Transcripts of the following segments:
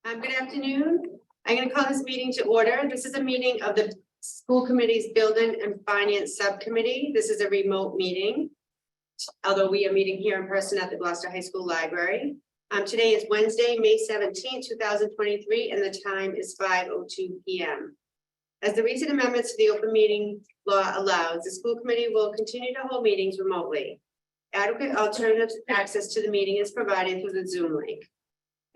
Good afternoon. I'm going to call this meeting to order. This is a meeting of the School Committee's Building and Finance Subcommittee. This is a remote meeting, although we are meeting here in person at the Gloucester High School Library. Today is Wednesday, May 17, 2023, and the time is 5:02 p.m. As the recent amendments to the open meeting law allows, the school committee will continue to hold meetings remotely. Adequate alternative access to the meeting is provided through the Zoom link.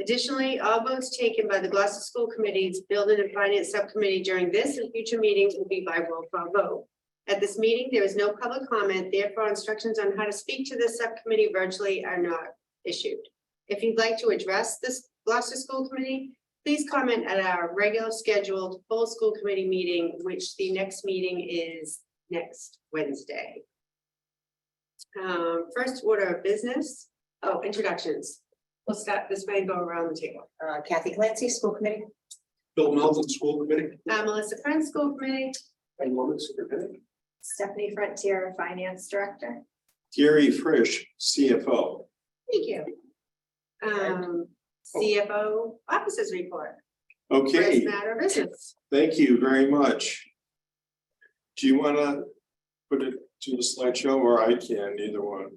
Additionally, all votes taken by the Gloucester School Committee's Building and Finance Subcommittee during this and future meetings will be by roll call vote. At this meeting, there is no public comment, therefore instructions on how to speak to this subcommittee virtually are not issued. If you'd like to address this Gloucester School Committee, please comment at our regular scheduled full school committee meeting, which the next meeting is next Wednesday. First order of business. Oh, introductions. We'll start this way and go around the table. Kathy Clancy, School Committee. Bill Melvin, School Committee. Melissa Friend, School Committee. And Woman Superintendent. Stephanie Frontier, Finance Director. Gary Frisch, CFO. Thank you. CFO Officers Report. Okay, First matter of business. thank you very much. Do you want to put it to the slideshow, or I can, either one?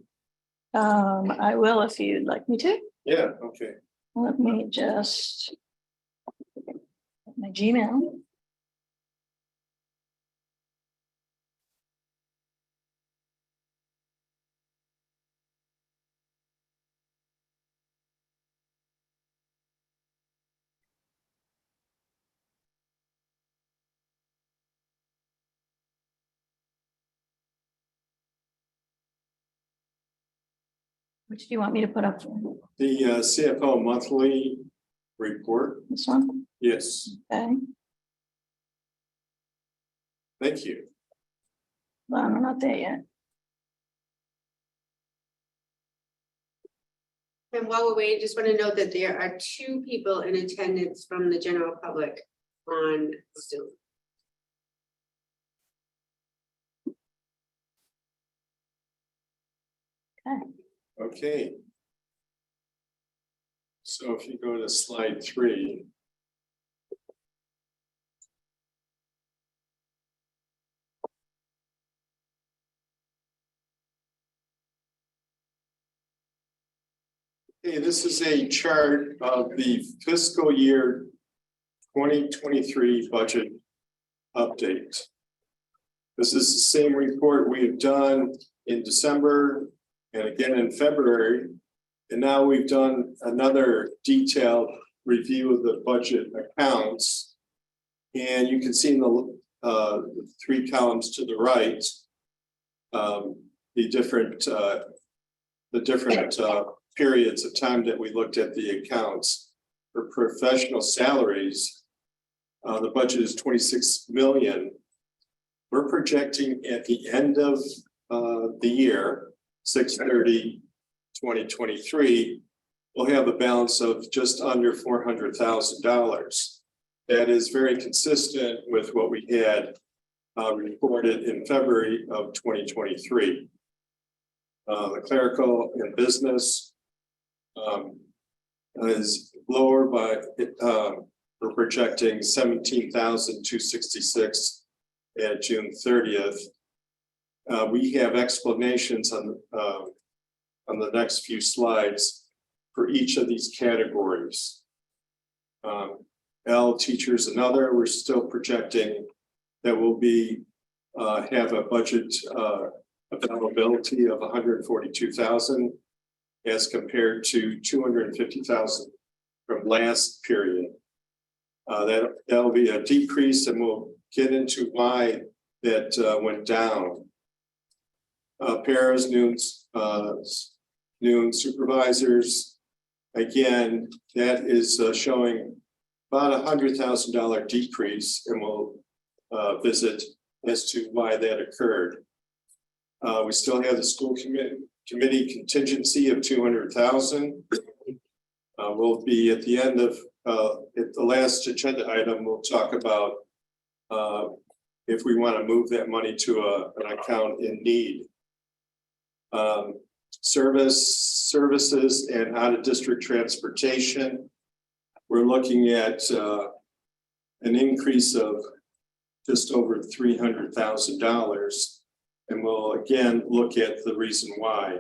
I will if you'd like me to. Yeah, okay. Let me just get my Gmail. Which do you want me to put up? The CFO monthly report. This one? Yes, Okay. thank you. Well, I'm not there yet. And while we're waiting, just want to note that there are 2 people in attendance from the general public on Zoom. Okay. So if you go to slide 3. Okay, this is a chart of the fiscal year 2023 budget update. This is the same report we have done in December and again in February. And now we've done another detailed review of the budget accounts. And you can see in the 3 columns to the right, the different periods of time that we looked at the accounts. For professional salaries, the budget is 26 million. We're projecting at the end of the year, 6/30/2023, we'll have a balance of just under $400,000. That is very consistent with what we had reported in February of 2023. The clerical and business is lower by, we're projecting 17,266 at June 30th. We have explanations on the next few slides for each of these categories. L, teachers and other, we're still projecting that we'll be have a budget availability of 142,000 as compared to 250,000 from last period. That'll be a decrease, and we'll get into why that went down. Paras, noon supervisors, again, that is showing about $100,000 decrease, and we'll visit as to why that occurred. We still have the school committee contingency of 200,000. We'll be at the end of at the last agenda item. We'll talk about if we want to move that money to an account in need. Services and out of district transportation. we're looking at an increase of just over $300,000. And we'll again look at the reason why.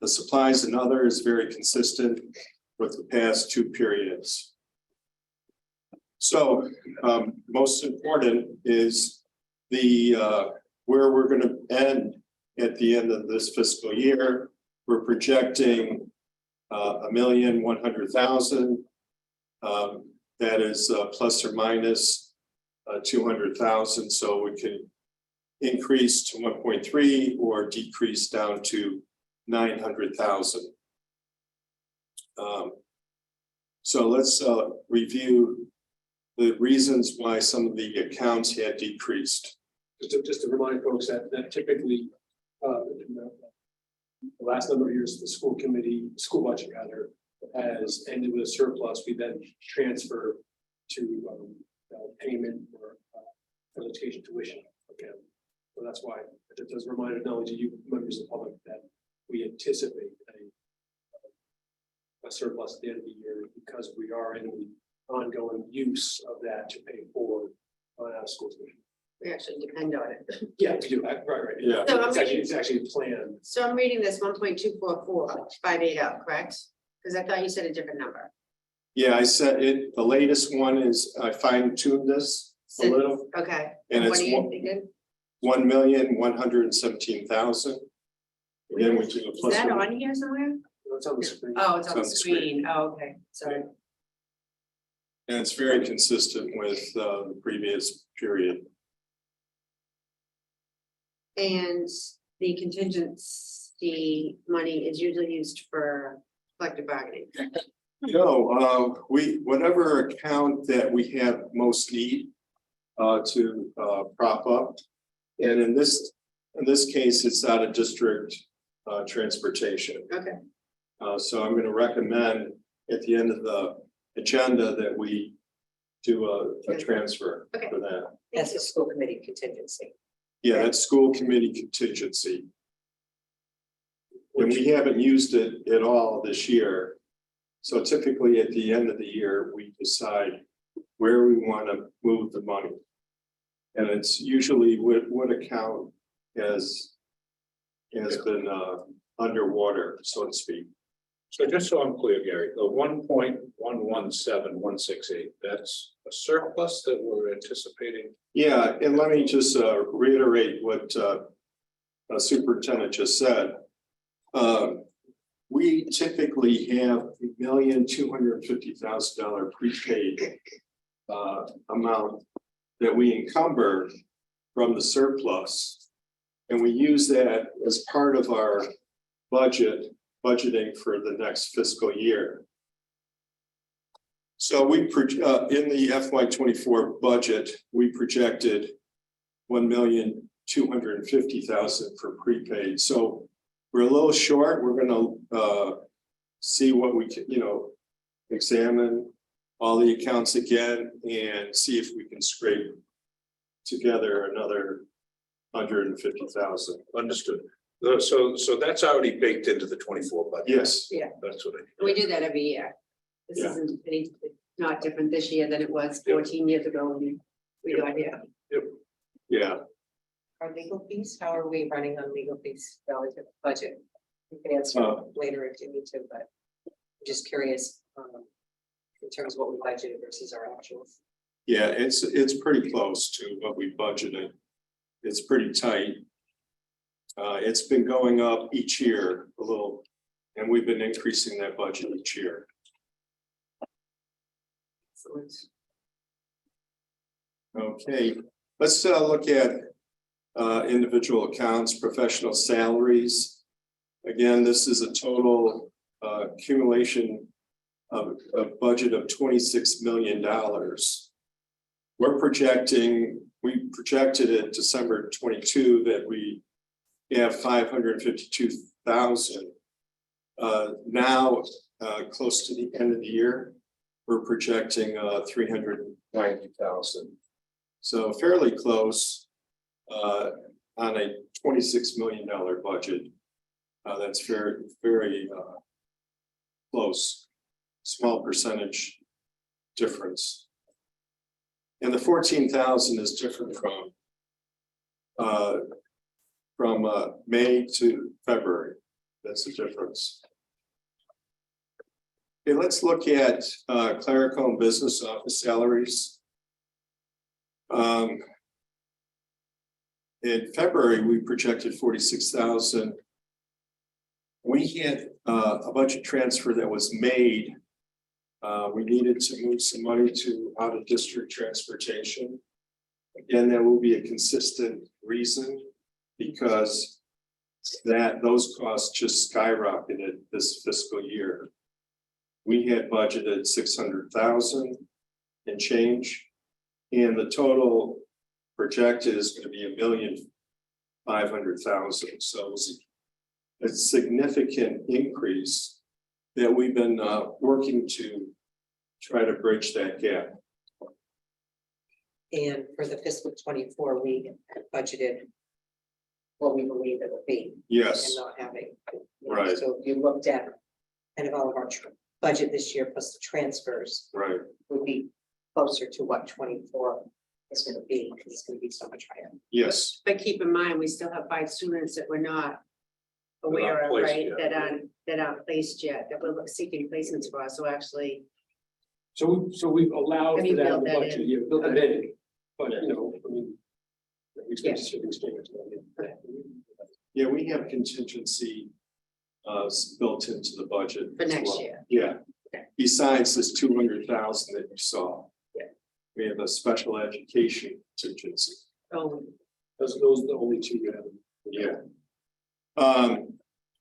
The supplies and other is very consistent with the past two periods. So most important is the where we're going to end at the end of this fiscal year. We're projecting $1,100,000. That is plus or minus 200,000. So we can increase to 1.3 or decrease down to 900,000. So let's review the reasons why some of the accounts had decreased. Just to remind folks that typically, in the last number of years, the school budget rather, has ended with a surplus. We then transfer to payment or education tuition. Okay, so that's why it does remind knowledge of you members of the public that we anticipate a surplus at the end of the year because we are in the ongoing use of that to pay for school tuition. We actually depend on it. Yeah, we do. Right. Yeah. So It's actually planned. So I'm reading this 1.244,580, correct? Because I thought you said a different number. Yeah, I said it. The latest one is I fine-tuned this a little, Okay. and What it's are you thinking? 1,117,000. Again, we do a Is plus. that or- on here somewhere? It's on the screen. Oh, it's on the screen. Oh, okay, sorry. And it's very consistent with the previous period. And the contingency money is usually used for collective bargaining. No, whatever account that we have most need to prop up. And in this case, it's out of district transportation. Okay, So I'm going to recommend at the end of the agenda that we do a transfer Okay. for that. That's a school committee contingency. Yeah, that's school committee contingency. And we haven't used it at all this year. So typically at the end of the year, we decide where we want to move the money. And it's usually what account has been underwater, so to speak. So just so I'm clear, Gary, the 1.117168, that's a surplus that we're anticipating. Yeah, and let me just reiterate what Superintendent just said. We typically have $1,250,000 prepaid amount that we encumber from the surplus. And we use that as part of our budgeting for the next fiscal year. So in the FY24 budget, we projected $1,250,000 for prepaid. So we're a little short. We're going to see what we can, examine all the accounts again and see if we can scrape together another 150,000. Understood. So that's already baked into the 24 budget. Yes. yeah, That's what we do that every year. This Yeah. isn't not different this year than it was 14 years ago when we got here. Yeah. Our legal fees, how are we running on legal fees relative to budget? You can answer later if you need to, but I'm just curious in terms of what we budgeted versus our actuals. Yeah, it's pretty close to what we budgeted. It's pretty tight. It's been going up each year a little, and we've been increasing that budget each year. Excellent. Okay, let's look at individual accounts, professional salaries. Again, this is a total accumulation of a budget of $26 million. We projected it December 22 that we have 552,000. Now, close to the end of the year, we're projecting 390,000. So fairly close on a $26 million budget. That's very, very close. Small percentage difference. And the 14,000 is different from May to February. That's the difference. Okay, let's look at clerical and business office salaries. In February, we projected 46,000. We had a budget transfer that was made. We needed to move some money to out-of-district transportation. Again, that will be a consistent reason because those costs just skyrocketed this fiscal year. We had budgeted 600,000 and change, and the total projected is going to be 1,500,000. So it's a significant increase that we've been working to try to bridge that gap. And for the fiscal 24, we had budgeted what we believe it would be. Yes, And not having. Right. So if you looked at kind of all of our budget this year plus the transfers right. would be closer to what 24 is going to be, because it's going to be so much higher. Yes, But keep in mind, we still have 5 students that we're not aware of, placed right, yet. that aren't placed yet, that we're seeking placements for, so actually. So we've allowed Have for you that in built the that budget, in? yeah, built it in, but I mean. We expect certain standards. yeah, we have contingency built into the budget. For as next well. year. Yeah. Okay. Besides this 200,000 that you saw. Yeah. We have a special education contingency. Oh, Those are the only two you have. Yeah.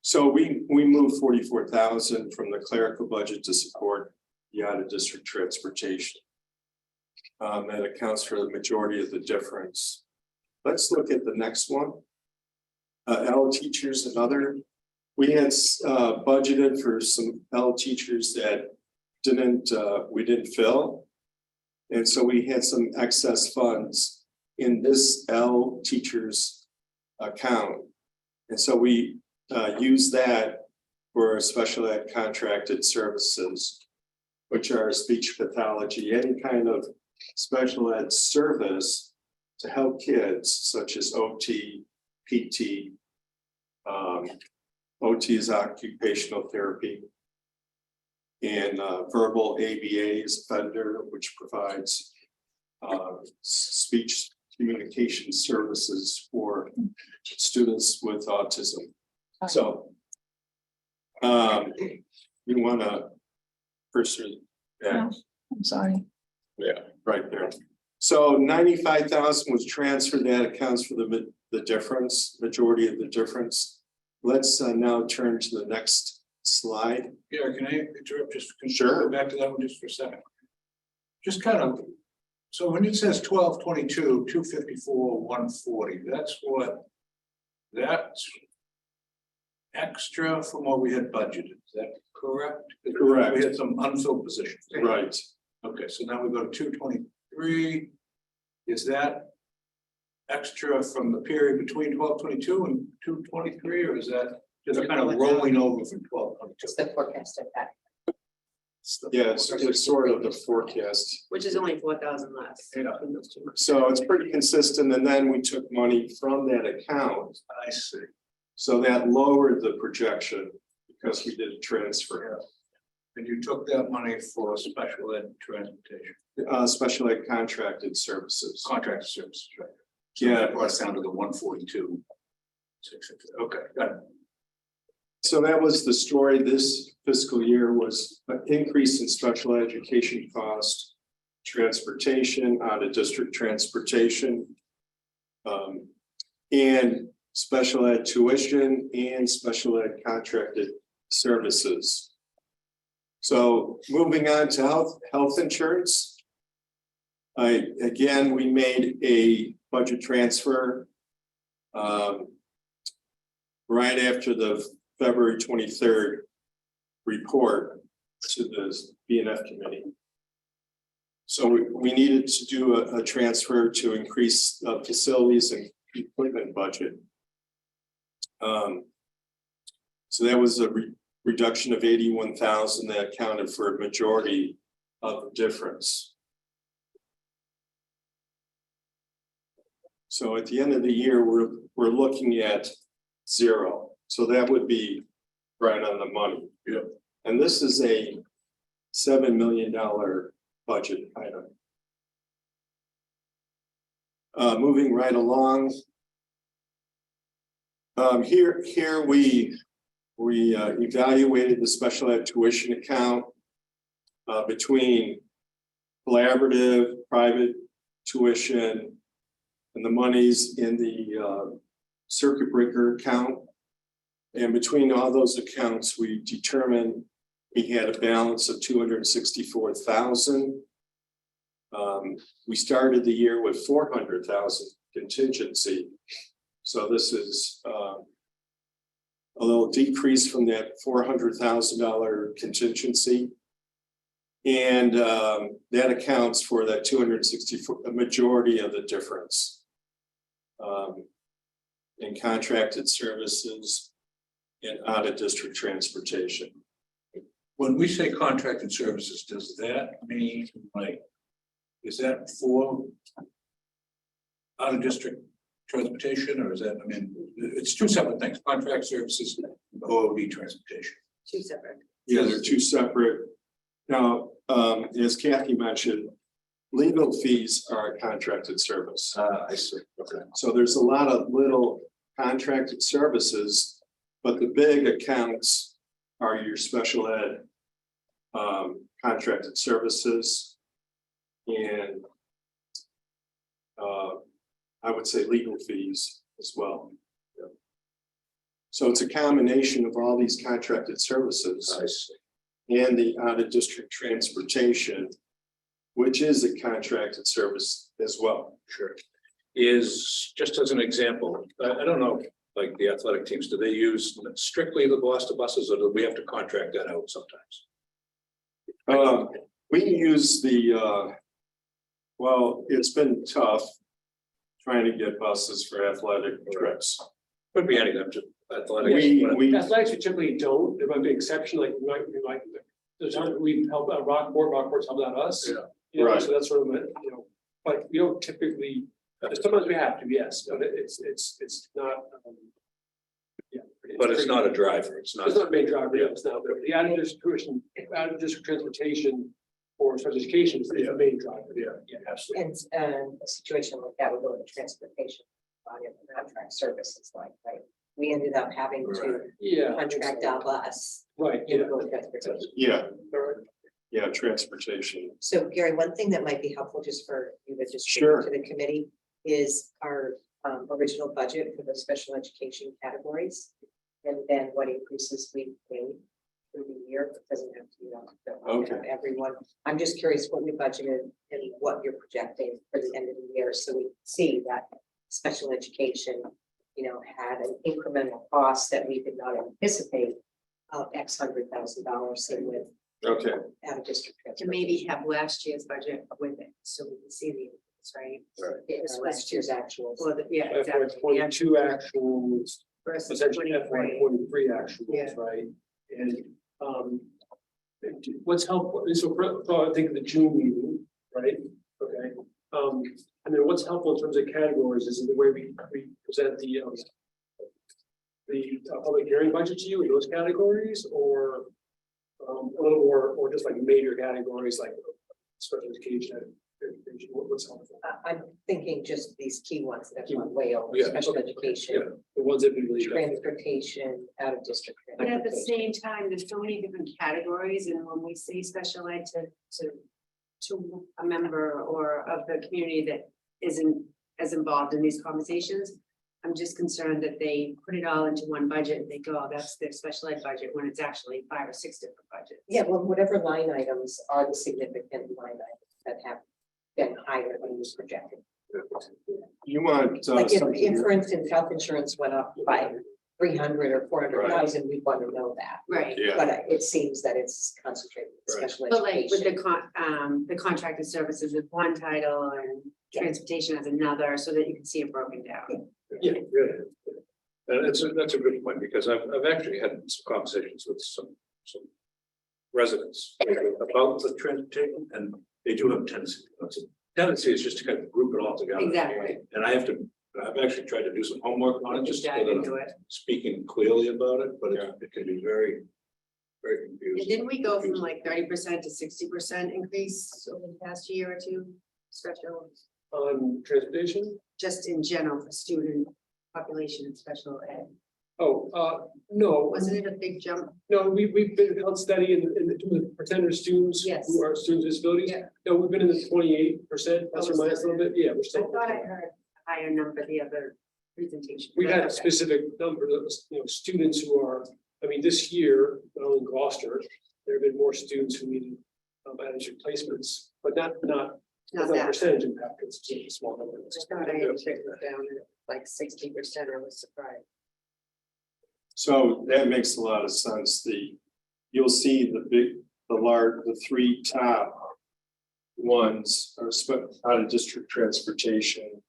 So we moved 44,000 from the clerical budget to support the out-of-district transportation. That accounts for the majority of the difference. Let's look at the next one. L teachers and other. We had budgeted for some L teachers that we didn't fill. And so we had some excess funds in this L teachers account. And so we use that for special ed contracted services, which are speech pathology, any kind of special ed service to help kids such as OT, PT. OT is occupational therapy. And verbal ABA is a vendor which provides speech communication services for students with autism. So you want to pursue that I'm sorry. right there. So 95,000 was transferred. That accounts for the difference, majority of the difference. Let's now turn to the next slide. Yeah, can I interrupt just? Sure. Go back to that one just for a second. Just kind of, so when it says 1222, 254, 140, that's extra from what we had budgeted, is that correct? Correct. We had some unfilled positions. Right. Okay, so now we go to 223. Is that extra from the period between 1222 and 223, or is that just kind of rolling over from 1222? It's the forecast of that. Yeah, it's sort of the forecast. which is only 4,000 less. Yeah. than those 2 months. So it's pretty consistent. And then we took money from that account. I see. So that lowered the projection because we did a transfer. And you took that money for special ed transportation, Special ed contracted services. contract services, right? So Yeah. that brought us down to the 142. Okay, got it. So that was the story. This fiscal year was an increase in special education cost, transportation, out of district transportation. And special ed tuition and special ed contracted services. So moving on to health insurance. Again, we made a budget transfer right after the February 23rd report to the B&F committee. So we needed to do a transfer to increase facilities and equipment budget. So that was a reduction of 81,000 that accounted for a majority of the difference. So at the end of the year, we're looking at 0. So that would be right on the money. Yeah. And this is a $7 million budget item. Moving right along. Here we evaluated the special ed tuition account between collaborative, private tuition, and the monies in the circuit breaker account. And between all those accounts, we determined we had a balance of $264,000. We started the year with $400,000 contingency. So this is a little decrease from that $400,000 contingency. And that accounts for that 264, a majority of the difference in contracted services and out of district transportation. When we say contracted services, does that mean like, is that for out of district transportation, or is that, I mean, it's two separate things, contract services, OOD transportation. Two separate. Yeah, they're two separate. Now, as Kathy mentioned, legal fees are a contracted service. I see, okay. So there's a lot of little contracted services, but the big accounts are your special ed contracted services and I would say legal fees as well. Yeah. So it's a combination of all these contracted services. I see. And the out of district transportation, which is a contracted service as well. Sure. Is, just as an example, I don't know, like the athletic teams, do they use strictly the Boston buses, or do we have to contract that out sometimes? We use the, well, it's been tough trying to get buses for athletic trips. Could be anything, just athletic. Athletics, we typically don't, there might be an exception, like, we might, there's time we help out Rockport's helped out us. Yeah. You know, Right. so that's sort of, you know, but we don't typically, sometimes we have to, yes, but it's not. Yeah. But it's not a driver, it's not. It's not a main driver, yeah, it's not, but the out of district tuition, out of district transportation or special education is the main driver. Yeah, absolutely. And a situation like that would go into transportation, body of the contract services, like, right? We ended up having to Yeah. contract out bus. Right, It yeah. would go to transportation. Yeah, Alright. yeah, transportation. So Gary, one thing that might be helpful just for you to just Sure. to the committee is our original budget for the special education categories. And then what increases we made through the year. It doesn't have to be Okay. everyone. I'm just curious what we budgeted and what you're projecting for the end of the year, so we can see that special education, you know, had an incremental cost that we did not anticipate of X $100,000, say with Okay, out of district. To maybe have last year's budget with it, so we can see the increase, right? It was last year's actuals. Or the, yeah, FY exactly. Yeah, 22 actuals, versus essentially FY 23. 23 actuals, Yeah. right? And what's helpful, so I think the June meeting, right? Okay. And then what's helpful in terms of categories is the way we present the public hearing budget to you in those categories, or a little more, or just like major categories like special education. What's helpful? I'm thinking just these key ones that have gone way over, Yeah, special okay. education, Yeah, the ones that we really. transportation, out of district. But at the transportation. same time, there's so many different categories, and when we say special ed to a member or of the community that isn't as involved in these conversations, I'm just concerned that they put it all into one budget and they go, oh, that's their special ed budget, when it's actually 5 or 6 different budgets. Yeah, well, whatever line items are the significant line items that have been higher than was projected. you want Like if, something, for instance, health insurance went up by 300 or 400,000, we want to know that. Right, yeah, But it seems that it's concentrated in Right. special but like with education. the contracted services with one title and transportation as another, so that you can see it broken down. Yeah, And that's a good point, because I've actually had some conversations with some residents about the transportation, and they do have a tendency. Tendency is just to kind of group it all together. Exactly. And I've actually tried to do some homework on it, just so Dive that into I'm it. speaking clearly about it, but Yeah. it can be very, very And confusing. didn't we go from like 30% to 60% increase over the past year or two? Special, On transportation? just in general for student population and special ed. Oh, no, Wasn't it a big jump? no, we've been held steady in the pretender students. Yes. Who are students with disabilities. Yeah. No, we've been in the 28%, plus or minus a little bit, yeah, we're I still. thought I heard a higher number the other presentation. We've had a Okay. specific number of, students who are, I mean, this year, not only in Gloucester, there have been more students who needed managed replacements, but not Not that. percentage impact, it's just a small number. I thought I had checked it down at like 60%. I was surprised. So that makes a lot of sense. You'll see the three top ones are out of district transportation.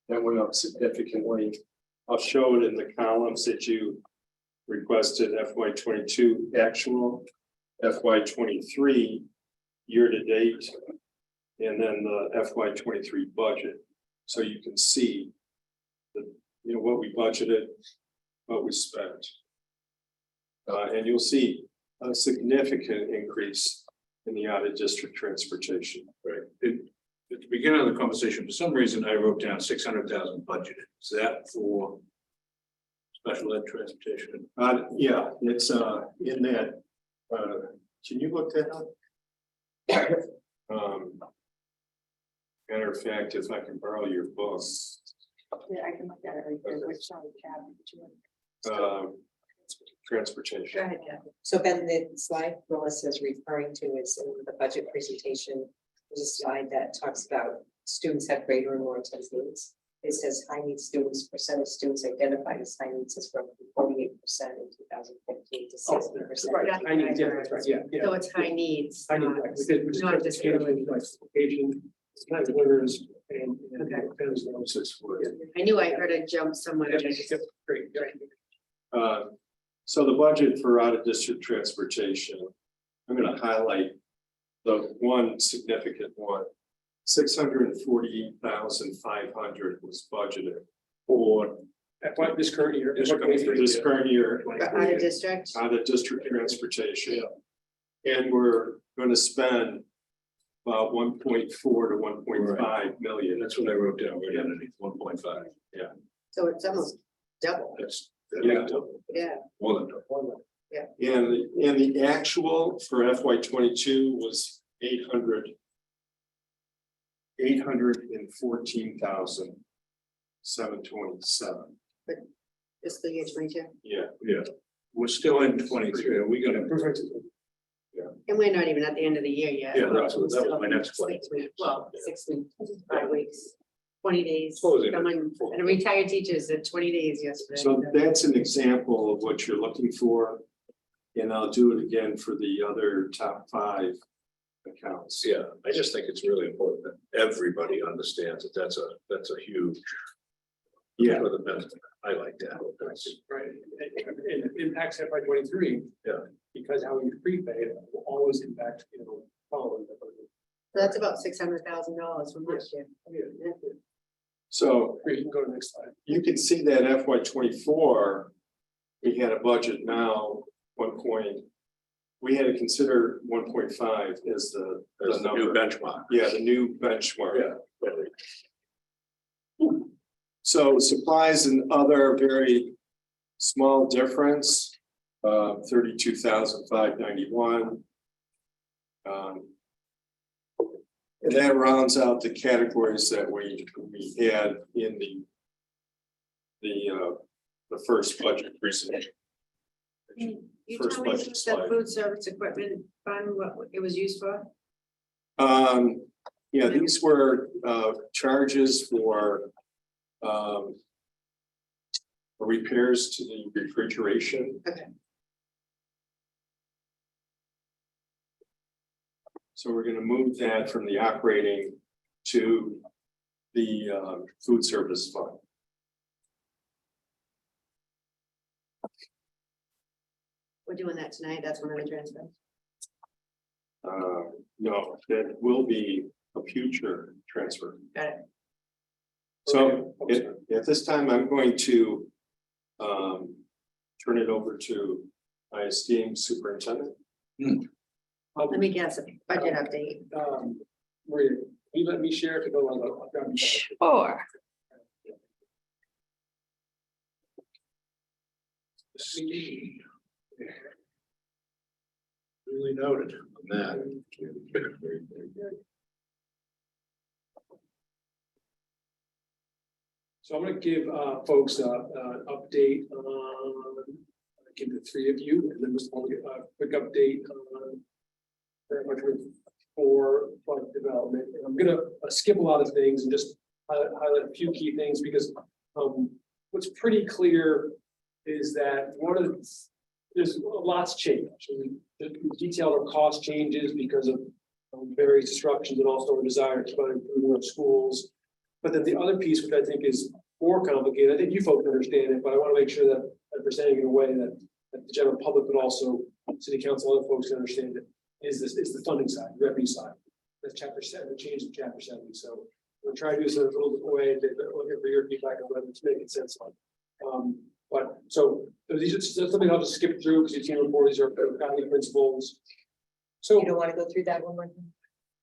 That went up significantly. I'll show it in the columns that you requested FY 22 actual, FY 23 year to date, and then the FY 23 budget. So you can see what we budgeted, what we spent. And you'll see a significant increase in the out of district transportation. Right. At the beginning of the conversation, for some reason, I wrote down 600,000 budgeted. Is that for special ed transportation? Yeah, it's in that, can you look that up? Matter of fact, if I can borrow your book. Yeah, I can look at it right there. Which side tab? Transportation. Go ahead, Kathy. So Ben, the slide Melissa is referring to is in the budget presentation. There's a slide that talks about students have greater and more intense needs. It says high needs students, percent of students identified as high needs has grown from 48% in 2015 to 60%. Right, I need, yeah, that's right, yeah. So it's high needs. I need, not- like, we just not disability, like, education, sometimes learners and Okay. families and services. I knew I heard a jump somewhere. Great. So the budget for out of district transportation, I'm gonna highlight the one significant one. 648,500 was budgeted for This current year. this current year. Out of district. Out of district transportation. And we're gonna spend about 1.4 to 1.5 million. That's what I wrote down, right underneath 1.5. So it's almost double. That's Yeah. Yeah. more than double. And the actual for FY 22 was 814,727. Fiscal year 22. Yeah. We're still in 23. Are we gonna? Perfect. And we're not even at the end of the year yet. Yeah, that was my next question. 6 weeks, well, 6 weeks, 5 weeks, 20 days. Closing it. Someone, and a retired teacher said 20 days yesterday. So that's an example of what you're looking for. And I'll do it again for the other top 5 accounts. Yeah, I just think it's really important that everybody understands that that's a huge. Yeah. For the benefit. I like that. Right, and it impacts FY 23. Yeah. Because how you prepay it will always impact, following the budget. So that's about $600,000 from last year. So Great, you can go to the next slide. you can see that FY 24, we had a budget now, we had to consider 1.5 as the That's the new number. benchmark. Yeah, the new benchmark. Yeah. So supplies and other very small difference, 32,591. And that rounds out the categories that we had in the first budget presentation. You First tell me budget the slide. food service equipment fund, what it was used for? Yeah, these were charges for repairs to the refrigeration. Okay. So we're gonna move that from the operating to the food service fund. We're doing that tonight. That's one of the transfers. No, that will be a future transfer. Got it. So at this time, I'm going to turn it over to my esteemed superintendent. Let me guess, budget update. Maria, can you let me share if you don't want to? Sure. C. Really noted on that. So I'm gonna give folks an update on, give the three of you, and then just want to get a quick update on very much with for product development. And I'm gonna skip a lot of things and just highlight a few key things because what's pretty clear is that there's lots changed. The detailed cost changes because of various disruptions and also a desire to try to improve our schools. But then the other piece, which I think is more complicated, I think you folks understand it, but I want to make sure that we're saying it in a way that the general public, but also city council, other folks understand it, is the funding side, the revenue side. That's chapter 7, the change in chapter 70. So we'll try to do this in a little different way, looking for your feedback on whether it's making sense on. But so these are something I'll just skip through because you've seen before, these are guiding principles. So You don't want to go through that one more time?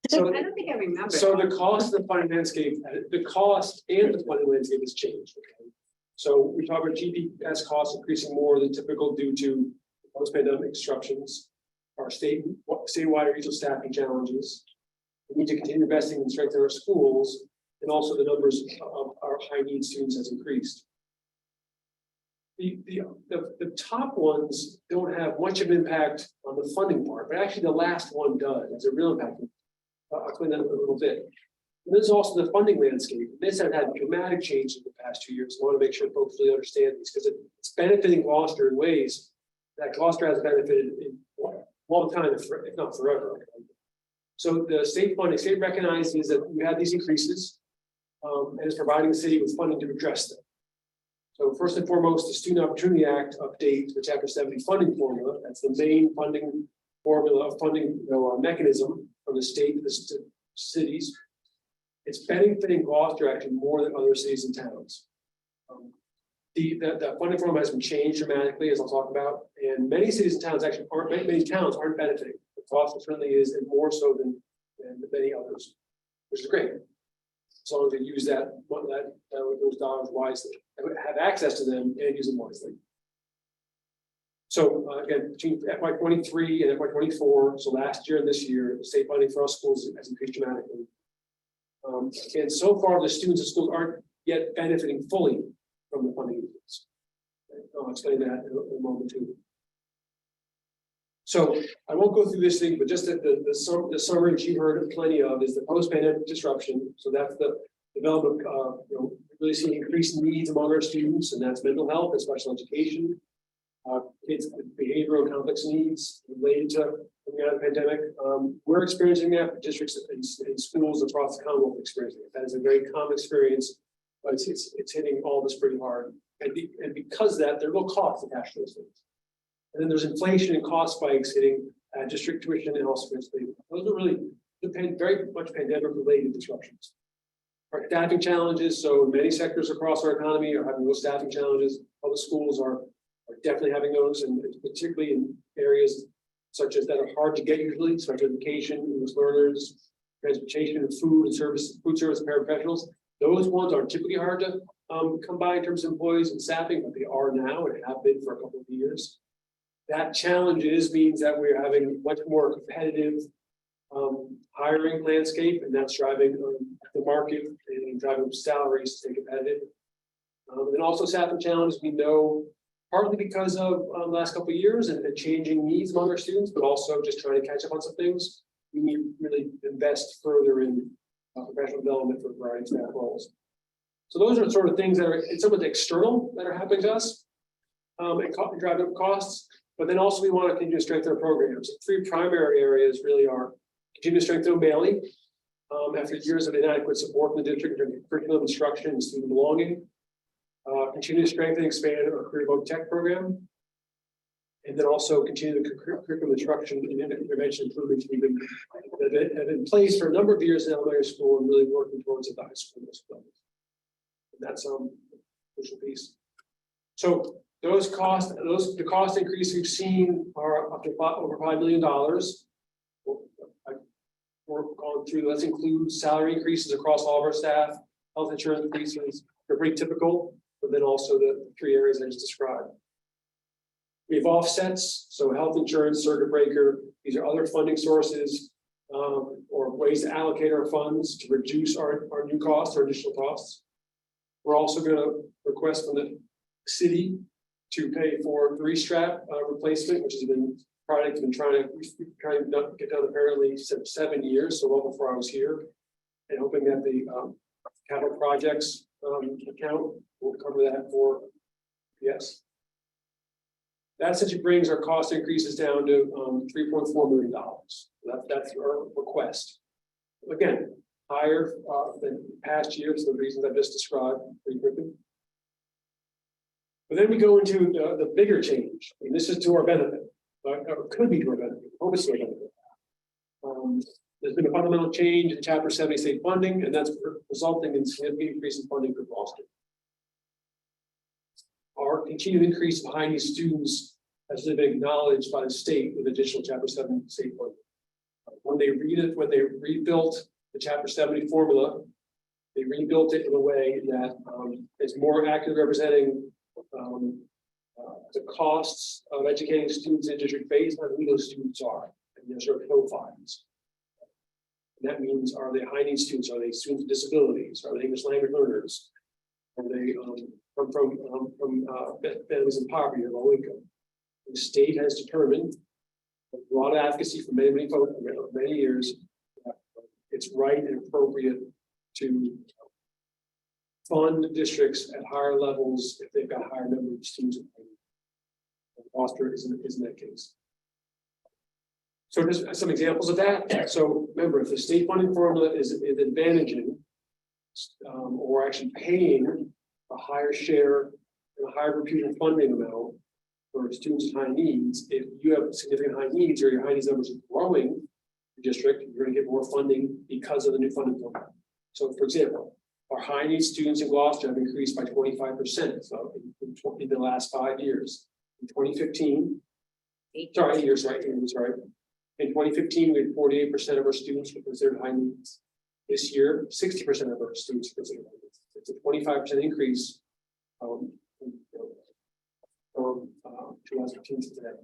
so I don't think I remember. so the cost of the funding landscape, the cost and the funding landscape has changed. Okay? So we talk about GPS costs increasing more than typical due to post-pandemic disruptions, our statewide regional staffing challenges. We need to continue investing and strengthen our schools, and also the numbers of our high need students has increased. The top ones don't have much of an impact on the funding part, but actually the last one does. It's a real impact. I'll explain that a little bit. And there's also the funding landscape. This has had dramatic change in the past 2 years. I want to make sure folks really understand this because it's benefiting Gloucester in ways that Gloucester has benefited in a long time, if not forever. So the state recognizes that we had these increases and is providing the city with funding to address them. So first and foremost, the Student Opportunity Act update, the Chapter 70 funding formula. That's the main funding formula of funding mechanism from the state to the cities. It's benefiting Gloucester actually more than other cities and towns. The funding formula has been changed dramatically, as I'll talk about, and many cities and towns actually aren't, many towns aren't benefiting. The cost certainly is, and more so than many others, which is great. As long as they use those dollars wisely, have access to them and use them wisely. So again, between FY23 and FY24, so last year and this year, state funding for our schools has increased dramatically. And so far, the students in schools aren't yet benefiting fully from the funding increase. I'll explain that in a moment too. So I won't go through this thing, but just that the summary that you heard plenty of is the post-pandemic disruption. So that's the development of, really seeing increased needs among our students, and that's mental health and special education. Kids with behavioral and complex needs related to coming out of the pandemic. We're experiencing that. Districts and schools across the Commonwealth experiencing it. That is a very common experience, but it's hitting all of us pretty hard. And because of that, there are low costs attached to those things. And then there's inflation and cost spikes hitting district tuition and also principally. Those are really very much pandemic-related disruptions. Our staffing challenges, so many sectors across our economy are having those staffing challenges. Public schools are definitely having those, and particularly in areas such as that are hard to get usually, such as education, English learners, transportation, and food service paraprofessionals. Those ones are typically hard to come by in terms of employees and staffing, but they are now and have been for a couple of years. That means that we're having much more competitive hiring landscape, and that's driving the market and driving salaries to stay competitive. And also staffing challenges, we know partly because of the last couple of years and the changing needs among our students, but also just trying to catch up on some things. We need to really invest further in professional development for a variety of staff roles. So those are sort of things that are some of the external that are happening to us and driving up costs. But then also we want to continue to strengthen our programs. Three primary areas really are continue to strengthen O'Malley after years of inadequate support from the district in terms of curriculum instruction and student belonging. Continue to strengthen and expand our career voc tech program. And then also continue the curriculum instruction and intervention improvements we've been, that have been in place for a number of years in elementary school and really working towards at the high school as well. And that's crucial piece. So those costs, the cost increase we've seen are up to over $5 million. We're going through, let's include salary increases across all of our staff, health insurance increases, they're pretty typical, but then also the 3 areas I just described. We have offsets, so health insurance, circuit breaker, these are other funding sources or ways to allocate our funds to reduce our new costs, our additional costs. We're also going to request from the city to pay for 3-strap replacement, which has been project been trying to get done apparently 7 years, so well before I was here, and hoping that the capital projects account will cover that for yes. That essentially brings our cost increases down to $3.4 million. That's our request. Again, higher than past years for the reasons I just described pretty quickly. But then we go into the bigger change, and this is to our benefit, or could be to our benefit, hope it's to our benefit. There's been a fundamental change in Chapter 70 state funding, and that's resulting in significant increase in funding for Gloucester. Our continued increase in high need students has been acknowledged by the state with additional Chapter 70 state funding. When they rebuilt the Chapter 70 formula, they rebuilt it in a way that is more accurately representing the costs of educating students in district based on who those students are and their sort of profiles. And that means, are they high need students? Are they students with disabilities? Are they English language learners? Are they come from families in poverty or low income? The state has determined, a lot of advocacy for many folks for many years, that it's right and appropriate to fund districts at higher levels if they've got a higher number of students. Gloucester isn't that case. So just some examples of that. So remember, if the state funding formula is advantaging or actually paying a higher share and a higher reputed funding amount for students with high needs, if you have significant high needs or your high needs numbers are growing in the district, you're going to get more funding because of the new funding formula. So for example, our high needs students in Gloucester have increased by 25% so in the last 5 years. In 2015, 8 years, right? In 2015, we had 48% of our students were considered high needs. This year, 60% of our students are considered high needs. It's a 25% increase from 2015 to today.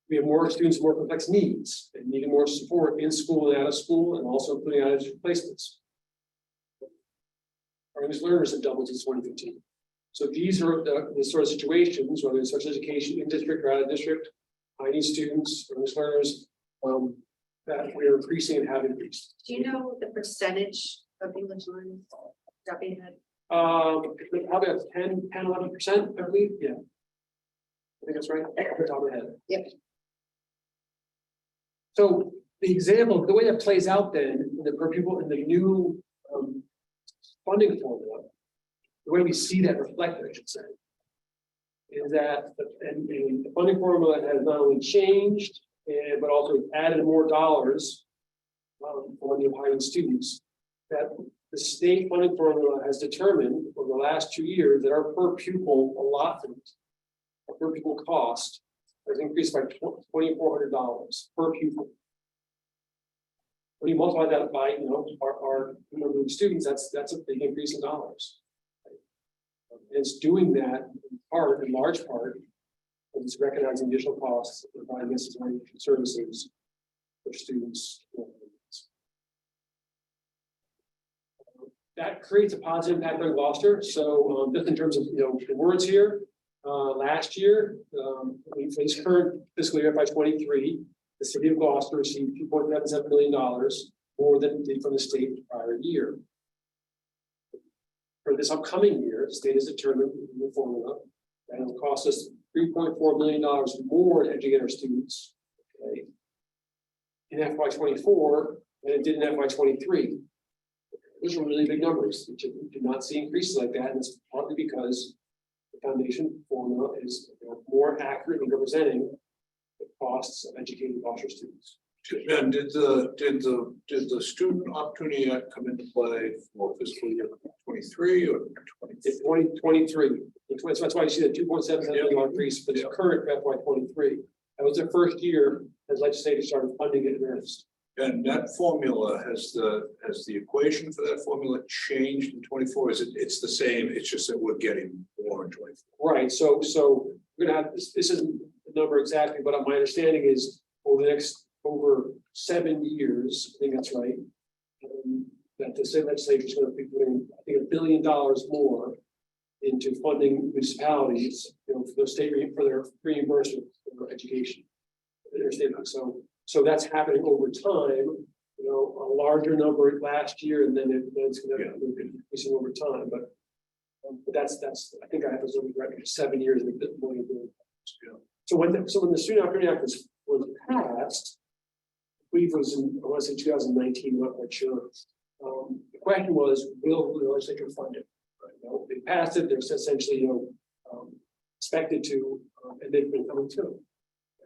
We have more students with more complex needs and needing more support in school and out of school, and also including out of placements. Our English learners have doubled since 2015. So these are the sort of situations, whether it's special education in district or out of district, high need students, English learners, that we are increasing and have increased. Do you know the percentage of English learners? Probably about 10-11%, I believe. Yeah. I think that's right. Off the top of my head. Yep. So the example, the way that plays out then, for people in the new funding formula, the way we see that reflected, I should say, is that the funding formula has not only changed, but also added more dollars for the high-end students. That the state funding formula has determined over the last 2 years that our per pupil allotment, our per pupil cost, has increased by $2,400 per pupil. When you multiply that by our number of students, that's a big increase in dollars. It's doing that in large part, it's recognizing additional costs of providing necessary services for students. That creates a positive impact on Gloucester. So just in terms of the words here, last year, for this current fiscal year FY23, the city of Gloucester received $2.77 million more than did from the state the prior year. For this upcoming year, the state has determined in the formula that it will cost us $3.4 million more to educate our students in FY24 than it did in FY23. Those are really big numbers. We do not see increases like that, and it's partly because The foundation formula is more accurately representing the costs of educating foster students. And did the Student Opportunity Act come into play for fiscal year 23 or 20? It's 2023, that's why you see the 2.7 million increase for the current FY 23. That was the first year as legislators started funding it in earnest. And that formula has the equation for that formula changed in 24? Is it's the same? It's just that we're getting more in 24. Right, so we're gonna have, this isn't the number exactly, but my understanding is over 7 years, I think that's right. That the state legislature is gonna be putting, I think, $1 billion more into funding municipalities, for their for their reimbursement for education. So that's happening over time, a larger number last year, and then it's gonna be increasing over time, but that's, I think I have those numbers right, 7 years and a bit more. So when the Student Opportunity Act was passed, I believe it was in, I want to say 2019, I'm not quite sure. The question was, will the legislature fund it? Right? They passed it, they're essentially, expected to, and they've been coming through.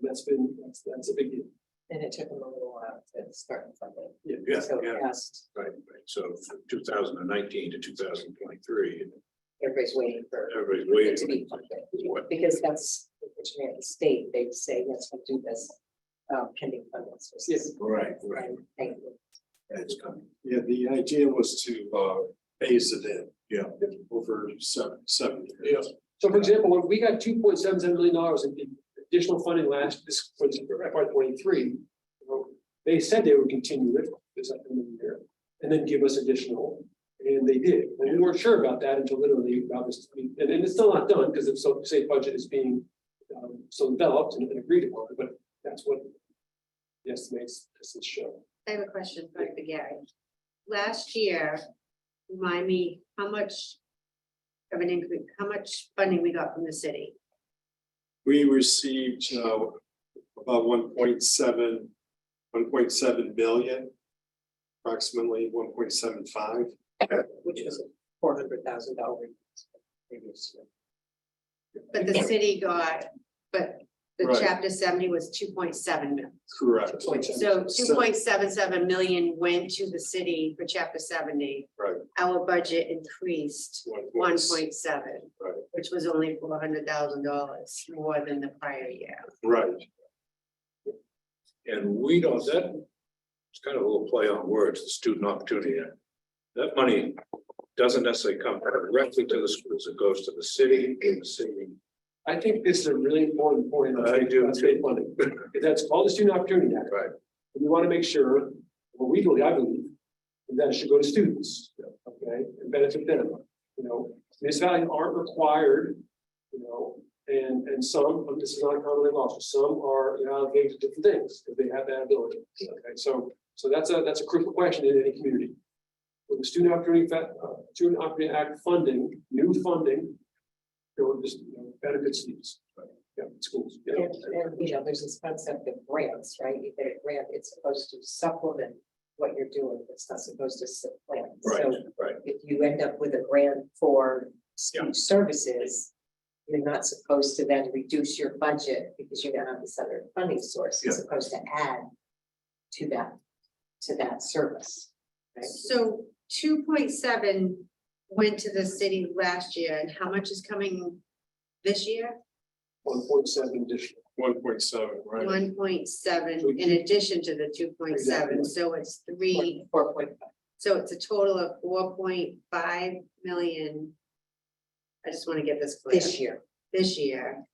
And that's a big deal. And it took them a little while to start funding. Yeah, So it yeah. passed, Right. So from 2019 to 2023, everybody's waiting for everybody's it waiting. to be funded. What? Because that's, originally at the state, they'd say, let's do this, pending funding sources. Right, And thank you. It's coming. Yeah, the idea was to phase it in. Yeah. Over seven years. Yeah. So for example, when we got $2.77 million in additional funding for FY 23, they said they would continue it this upcoming year and then give us additional, and they did. And we weren't sure about that until literally about this, and it's still not done because the state budget is being still developed and agreed upon, but that's what the estimates this show. I have a question for Gary. Last year, remind me how much of an increase, how much funding we got from the city? We received about 1.7 billion, approximately 1.75. Which was a $400,000 previous year. But the city got, but the Right. chapter 70 was 2.7 million. Correct. So 2.77 million went to the city for chapter 70. Right. Our budget increased 1.7, Right. which was only $400,000 more than the prior year. Right. And we don't, it's kind of a little play on words, the Student Opportunity Act. That money doesn't necessarily come directly to the schools, it goes to the city, and the city. I think this is a really important point. I do on state funding. That's called the Student Opportunity Act. Right. And we want to make sure, what we believe, I believe, is that it should go to students, okay, and benefit them. Municipalities aren't required, and some, this is not commonly law, so some are allocated to different things if they have that ability. Okay, so that's a crucial question in any community. With the Student Opportunity Act funding, new funding, just benefits students. Yeah, schools. Yeah. And there's this concept of grants, right? You get a grant, it's supposed to supplement what you're doing. It's not supposed to supplant. Right, So right. if you end up with a grant for speech services, you're not supposed to then reduce your budget because you now have this other funding source. You're supposed to add to that service. Right? So 2.7 went to the city last year, and how much is coming this year? 1.7 additional. 1.7, right? 1.7 in addition to the 2.7, Exactly. so it's 4.5. so it's a total of 4.5 million. I just want to get this clear. This year. This year.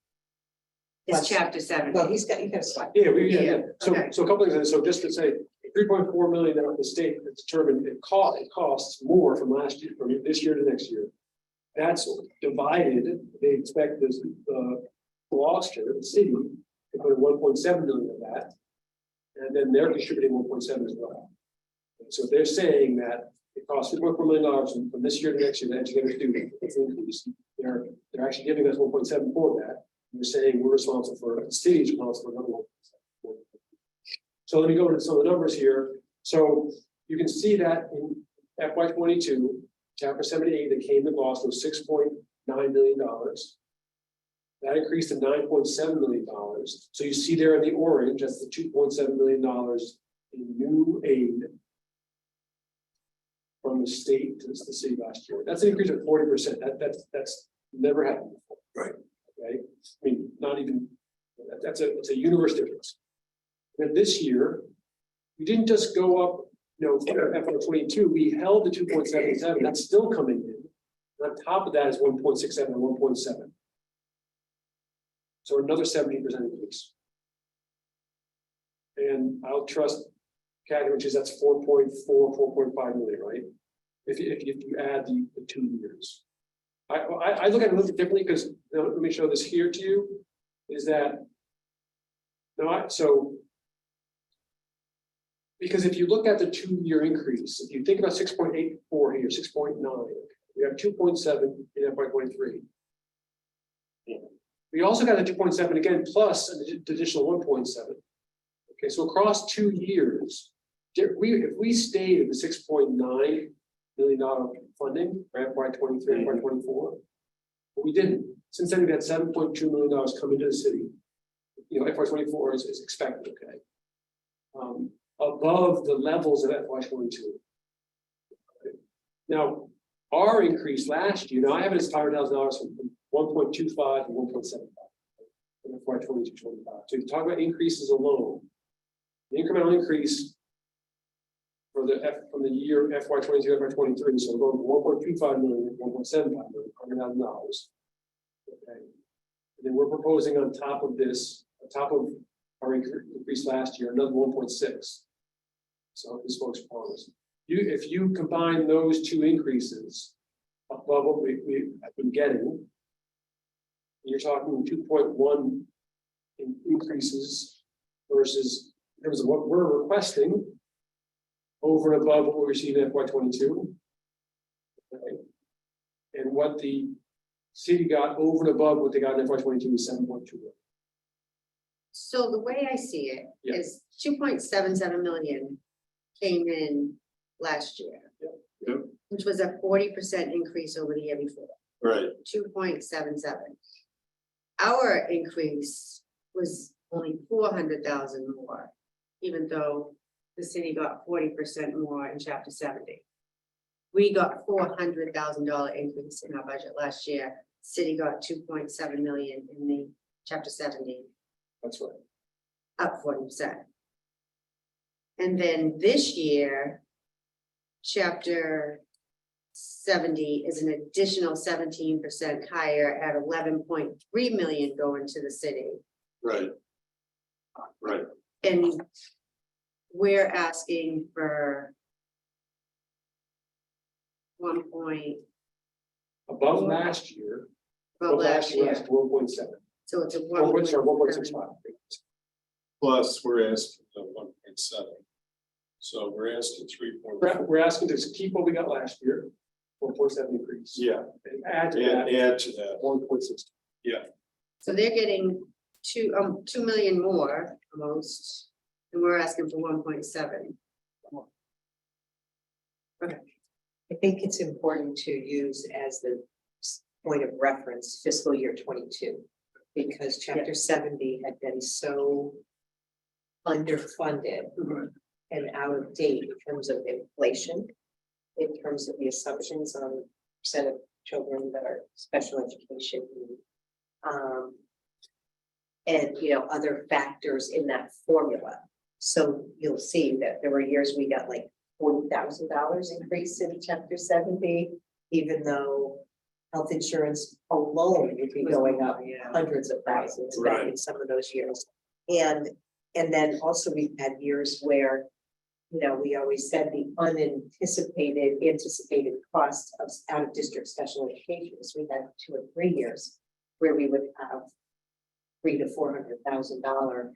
Plus- It's chapter 7. Well, you got a slide. Yeah, Yeah, So okay. a couple of things, so just to say, 3.4 million that the state has determined it costs more from last year, from this year to next year. That's divided, they expect this, Gloucester, the city, to put 1.7 million of that. And then they're contributing 1.7 as well. So they're saying that it costs $3.4 million from this year to next year to educate a student. It's an increase. They're actually giving us 1.7 for that. They're saying we're responsible for, the city is responsible for another 1.7. So let me go into some of the numbers here. So you can see that in FY 22, chapter 78 that came to Gloucester was $6.9 million. That increased to $9.7 million. So you see there in the orange, that's the $2.7 million in new aid from the state to the city last year. That's an increase of 40%. That's never happened before. Right. Okay, I mean, not even, it's a universe difference. And this year, we didn't just go up, FY22, we held the 2.77, that's still coming in. And on top of that is 1.67 and 1.7. So another 17% increase. And I'll trust Kathy, which is that's 4.5 million, right? If you add the 2 years. I look at it a little bit differently because let me show this here to you, is that because if you look at the 2-year increase, if you think about 6.84 here, 6.9, we have 2.7 in FY23. We also got the 2.7 again, plus an additional 1.7. Okay, so across 2 years, if we stayed at the $6.9 million funding for FY23 and FY24, but we didn't. Since then, we had $7.2 million come into the city. FY24 is expected, okay, above the levels of FY22. Now, our increase last year, now I have it as $500,000 from 1.25 to 1.75 in FY22-25. So you talk about increases alone, the incremental increase for from the year FY22 to FY23, so we're going from 1.25 million to 1.75 million, $100,000. Okay, and then we're proposing on top of this, on top of our increase last year, another 1.6. So this folks proposed. If you combine those two increases above what we have been getting, you're talking 2.1 increases versus in terms of what we're requesting over and above what we received in FY22. Okay. And what the city got over and above what they got in FY22 is 7.2. So the way I see it Yeah. is 2.77 million came in last year. Yep. Which was a 40% increase over the year before, Right, 2.77. Our increase was only 400,000 more, even though the city got 40% more in chapter 70. We got $400,000 increase in our budget last year. City got 2.7 million in the chapter 70, That's right. up 40%. And then this year, chapter 70 is an additional 17% higher at 11.3 million going to the city. right. Right, And we're asking for 1 point, Above last year. well, above last year, 1.7. so it's a 1.65. plus we're asking the 1.7. So we're asking 3. We're asking to keep what we got last year, 1.7 increase. Yeah, And add to and that add to that, 1.6. So they're getting 2 million more almost, and we're asking for 1.7. I think it's important to use as the point of reference fiscal year 22. Because chapter 70 had been so underfunded and out of date in terms of inflation, in terms of the assumptions on percent of children that are special education. And other factors in that formula. So you'll see that there were years we got like $40,000 increase in chapter 70, even though health insurance alone would be going up hundreds of thousands back in some of those years. And then also we've had years where, we always said the anticipated cost of out of district special education. So we had 2 or 3 years where we would have $300,000 to $400,000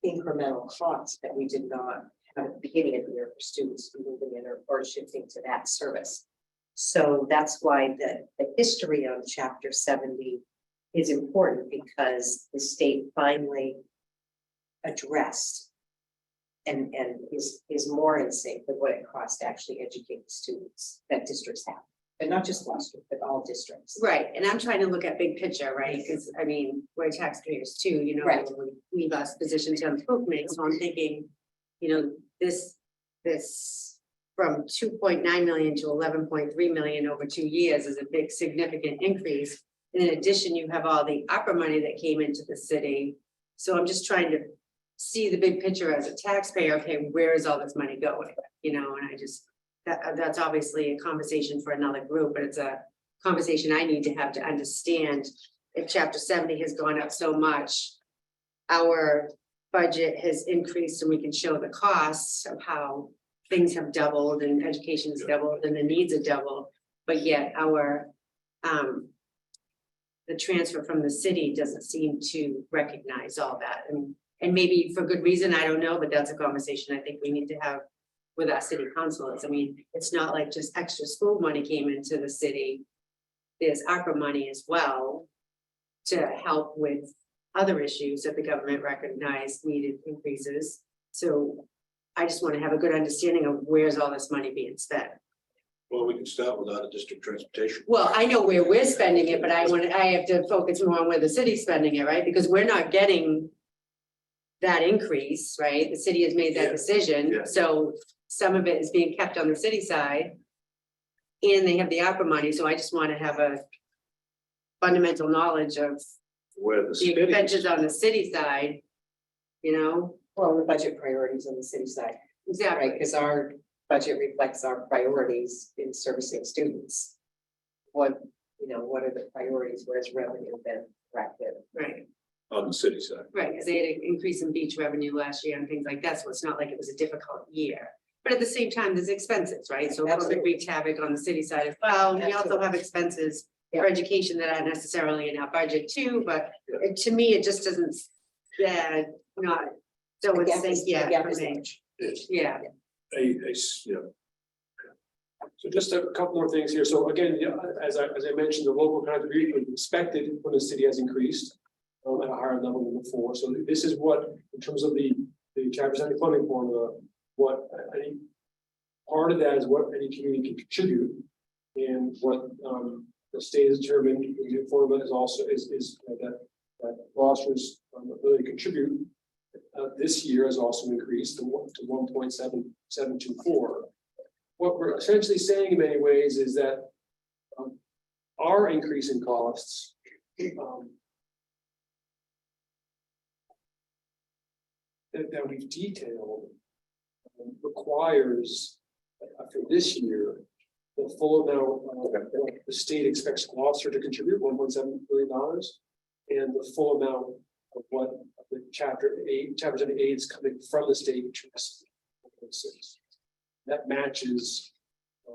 incremental costs that we did not have at the beginning of the year for students moving in or shifting to that service. So that's why the history on chapter 70 is important, because the state finally addressed and is more in sync with what it costs to actually educate the students that districts have. And not just Gloucester, but all districts. Right, and I'm trying to look at big picture, right, because I mean, we're taxpayers too, you know. Right. We lost positions on the school committee, so I'm thinking, you know, this from 2.9 million to 11.3 million over 2 years is a big significant increase. In addition, you have all the opera money that came into the city. So I'm just trying to see the big picture as a taxpayer. Okay, where is all this money going? You know, and I just, that's obviously a conversation for another group, but it's a conversation I need to have to understand. If chapter 70 has gone up so much, our budget has increased and we can show the costs of how things have doubled and education has doubled and the needs are doubled, but yet our the transfer from the city doesn't seem to recognize all that, and maybe for good reason, I don't know, but that's a conversation I think we need to have with our city councilors. I mean, it's not like just extra school money came into the city. There's ARPA money as well to help with other issues that the government recognized needed increases. So I just want to have a good understanding of where's all this money being spent. Well, we can start with out of district transportation. Well, I know where we're spending it, but I have to focus more on where the city's spending it, right? Because we're not getting that increase, right? The city has made that Yeah. decision, Yeah. so some of it is being kept on the city side. And they have the ARPA money, so I just want to have a fundamental knowledge of Where the the city. expenses on the city side. You know, Well, the budget priorities on the city side, right? exactly, Because our budget reflects our priorities in servicing students. What, what are the priorities, where's revenue been directed? right, On the city side. right, because they had an increase in beach revenue last year and things like that, so it's not like it was a difficult year. But at the same time, there's expenses, right? So COVID Absolutely. wreaked havoc on the city side as well. We also Absolutely. have expenses Yeah. for education that aren't necessarily in our budget too, but to me, it just doesn't, not, so The it's, gap is- the yeah, gap for is me. large. Yeah, So just a couple more things here. So again, as I mentioned, the local contribution expected when the city has increased at a higher level than before. So this is what, in terms of the chapter 70 funding formula, what any part of that is what any community can contribute, and what the state has determined the new formula is also that Gloucester's ability to contribute this year has also increased to 1.7724. What we're essentially saying in many ways is that our increase in costs that we've detailed requires for this year the full amount of what the state expects Gloucester to contribute, $1.7 billion, and the full amount of what the chapter 8 is coming from the state, which is 1.6. That matches a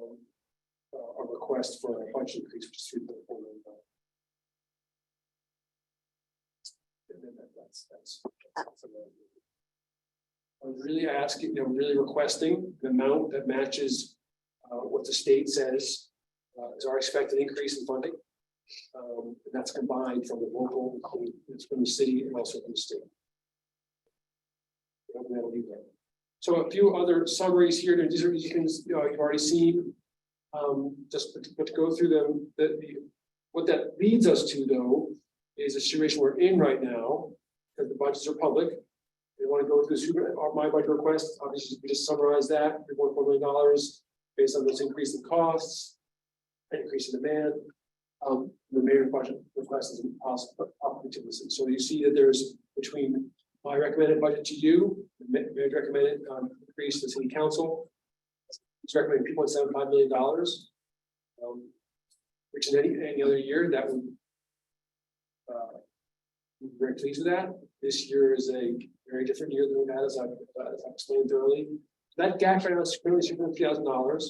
request for a budget increase, which is $3.4 million. And then that's. I'm really asking, really requesting the amount that matches what the state says is our expected increase in funding. And that's combined from the local, it's from the city and also from the state. And that'll be there. So a few other summaries here. These are things you've already seen. Just to go through them. What that leads us to, though, is a situation we're in right now, because the budgets are public. We want to go through my budget request. Obviously, we just summarized that $3.4 million based on this increase in costs, increase in demand. The mayor's budget request is possible to listen. So you see that there's between my recommended budget to you, the mayor's recommended increase to the city council. It's recommended $2.75 million, which in any other year that would be very pleased with that. This year is a very different year than we've had, as I explained thoroughly. That gap right now is currently $650,000.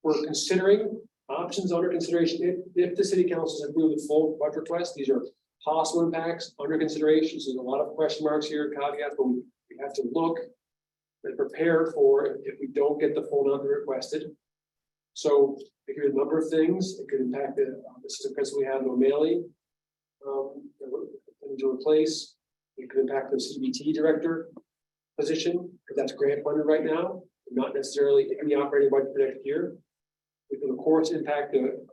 We're considering options under consideration if the city councils approve the full budget request. These are possible impacts under consideration. So there's a lot of question marks here, caveats, but we have to look and prepare for if we don't get the full amount requested. So it could be a number of things. It could impact the assistant principal we have in O'Malley to replace. It could impact the CBT director position, because that's grant funded right now, not necessarily in the operating budget for next year. It will of course impact the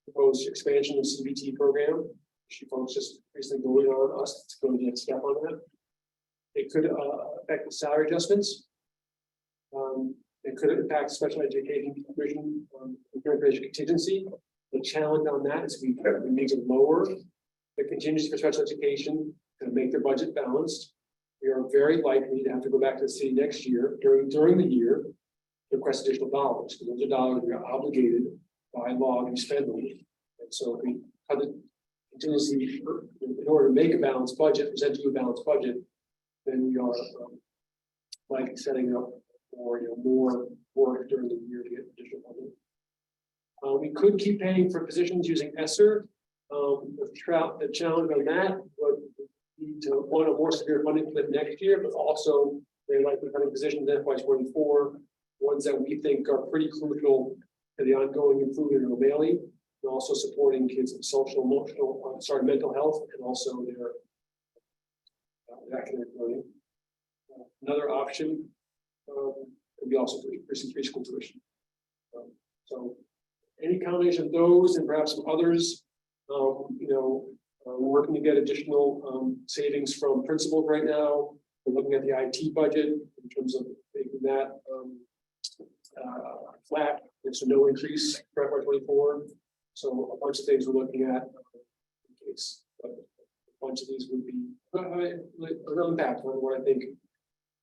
proposed expansion of CBT program. She folks just recently voted on us to go to the next step on that. It could affect the salary adjustments. It could impact special education provision, education contingency. The challenge on that is we need to lower the contingency for special education and make their budget balanced. We are very likely to have to go back to the city next year during the year to request additional dollars, because those are dollars we are obligated by law to spend them. And so if we cut the contingency in order to make a balanced budget, present you a balanced budget, then we are like setting up for more work during the year to get additional funding. We could keep paying for positions using ESSER. The challenge on that would be to want a more severe funding cliff next year, but also they likely funding positions in FY24, ones that we think are pretty crucial to the ongoing improvement in O'Malley, and also supporting kids' social, emotional, mental health, and also their academic learning. Another option could be also increasing preschool tuition. So any combination of those and perhaps some others, we're working to get additional savings from principals right now. We're looking at the IT budget in terms of making that flat. There's no increase for FY24. So a bunch of things we're looking at. In case, a bunch of these would be a real impact on what I think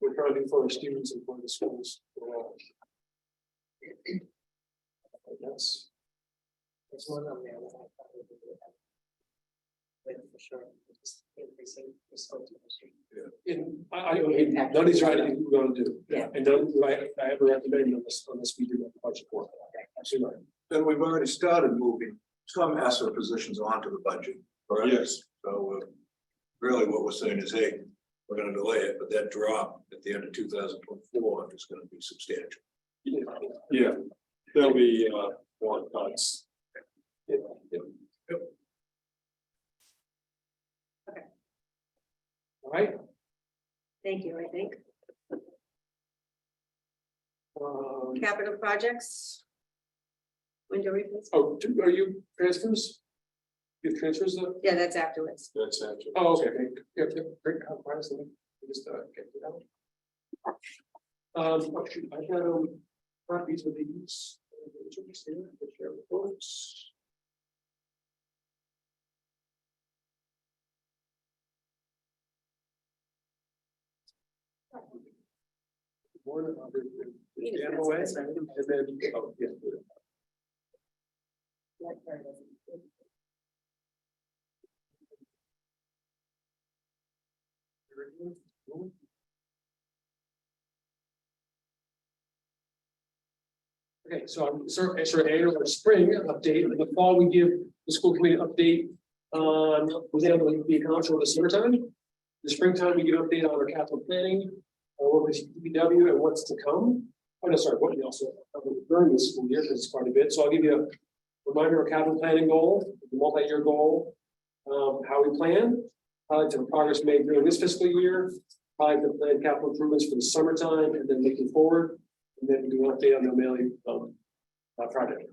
we're trying to do for our students and for the schools. There's one on there. For sure. Just increasing responsibility. And I mean, none of these are anything we're going to do. Yeah. And none do I ever recommend on this we do the budget for. Absolutely right. Then we've already started moving some ESSER positions onto the budget, correct? Yes. So really what we're saying is, hey, we're gonna delay it, but that drop at the end of 2024 is gonna be substantial. Yeah, there'll be more cuts. All right. Thank you, I think. Um, Capital projects. Window replacement. oh, are you transfers? You have transfers? Yeah, that's afterwards. That's actually. Oh, okay. Yeah, great. Let me just get it out. Oh, shoot, I got copies of these. Share with folks. One of the animal way, and then, oh, yeah. Okay, so I'm sort of annual or spring update. In the fall, we give the school committee update on, was able to be accounted for the summertime. The springtime, we give update on our capital planning, what was DPW and what's to come. Oh, no, sorry, what we also covered during the school year, because it's quite a bit. So I'll give you a reminder of capital planning goal, the multi-year goal, how we plan, highlights of progress made during this fiscal year, highlight the planned capital improvements for the summertime, and then looking forward, and then we do an update on the O'Malley project.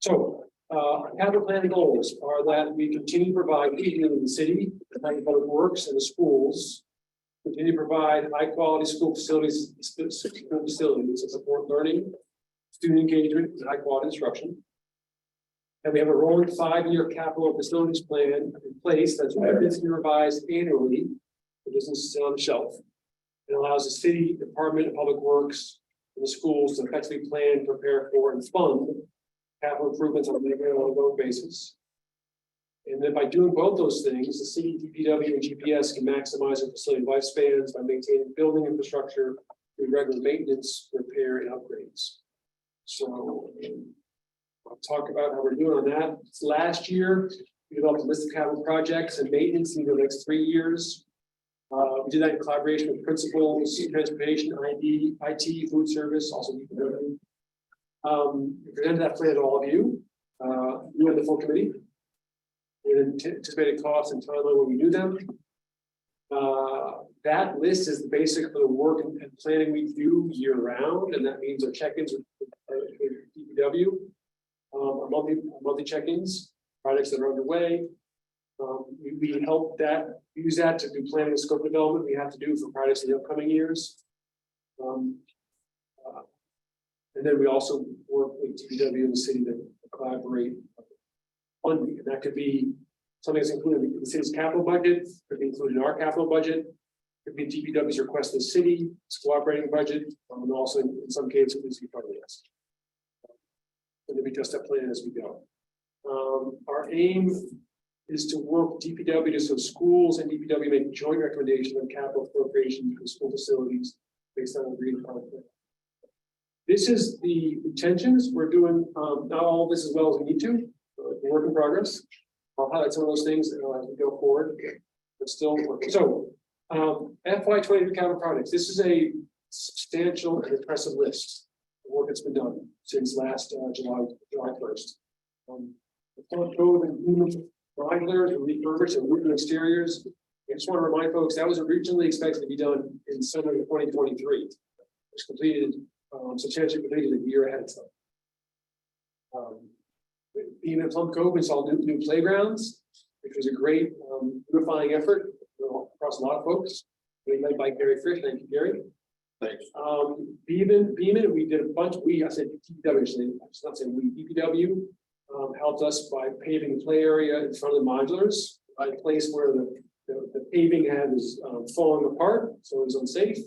So capital planning goals are that we continue to provide heating in the city, the public works, and the schools. Continue to provide high-quality school facilities that support learning, student engagement, and high-quality instruction. And we have a rolling 5-year capital facilities plan in place that's revised annually. It doesn't sit on the shelf. It allows the city, Department of Public Works, and the schools to effectively plan, prepare for, and fund capital improvements on an ongoing basis. And then by doing both those things, the city, DPW, and GPS can maximize their facility lifespans by maintaining building infrastructure through regular maintenance, repair, and upgrades. So I'll talk about how we're doing on that. Last year, we developed a list of capital projects and maintenance in the next 3 years. We did that in collaboration with principals, transportation, IT, food service, also DPW. We presented that plan to all of you, you and the full committee. With anticipated costs and timeline when we do them. That list is the basic for the work and planning we do year round, and that means our check-ins with DPW. our monthly check-ins, projects that are underway. We help use that to do planning and scope development we have to do for projects in the upcoming years. And then we also work with DPW and the city to collaborate funding, and that could be something that's included in the city's capital budget, could be included in our capital budget, could be DPW's request to the city, its cooperating budget, and also in some cases, it's funding us. And then we just that plan as we go. Our aim is to work with DPW so schools and DPW make joint recommendation on capital appropriation for school facilities based on agreed upon plan. This is the intentions. We're doing not all this as well as we need to. Work in progress. I'll highlight some of those things as we go forward, but still working. So FY23 capital projects. This is a substantial and impressive list of work that's been done since last July 1st. The front code and modular and refurbished and wooden exteriors. I just want to remind folks that was originally expected to be done in summer of 2023. It's completed, substantially completed a year ahead of time. Even Plum Cove installed new playgrounds, which was a great unifying effort across a lot of folks. Led by Gary Frisch. Thank you, Gary. Thanks. Beeman, we did a bunch. I said DPW, I'm not saying we. DPW helped us by paving the play area in front of the modulars, a place where the paving was falling apart, so it was unsafe.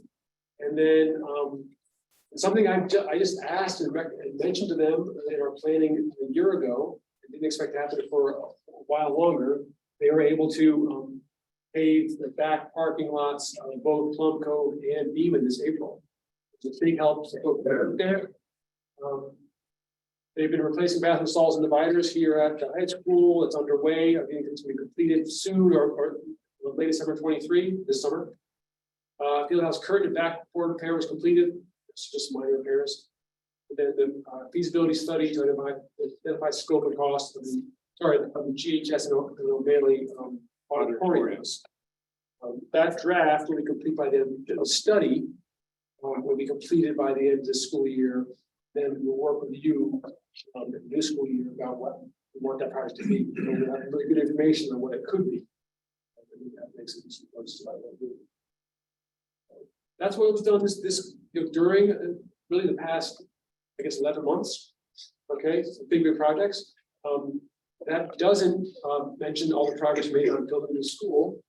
And then something I just asked and mentioned to them in our planning a year ago, and didn't expect to happen for a while longer. They were able to pave the back parking lots of both Plum Cove and Beeman this April. It's a big help there. They've been replacing bathroom stalls and dividers here at the high school. It's underway. I think it's going to be completed soon or late December 23 this summer. Fieldhouse curtain and backboard repair was completed. It's just minor repairs. Then the feasibility study to identify scope and cost of the GHS and O'Malley auditoriums. That draft will be complete by the end of the study. Will be completed by the end of the school year. Then we'll work with you the new school year about what we want that project to be. We'll have really good information on what it could be. That makes it that's what was done during really the past, I guess, 11 months. Okay, so big projects. That doesn't mention all the progress made on building the school.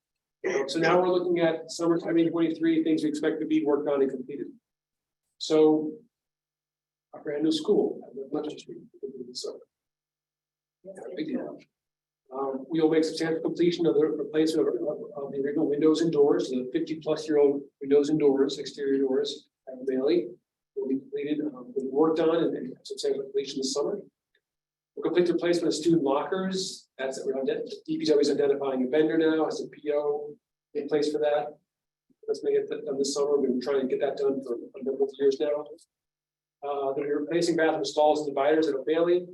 So now we're looking at summer 2023 things we expect to be worked on and completed. So a brand new school, so big deal. We will make substantial completion of the replacement of the original windows and doors, the 50-plus-year-old windows and doors, exterior doors at Bailey will be completed, with work done and substantial completion this summer. We'll complete the replacement of student lockers. That's DPW is identifying a vendor now, has a PO in place for that. Let's make it done this summer. We've been trying to get that done for a number of years now. They're replacing bathroom stalls and dividers at O'Malley.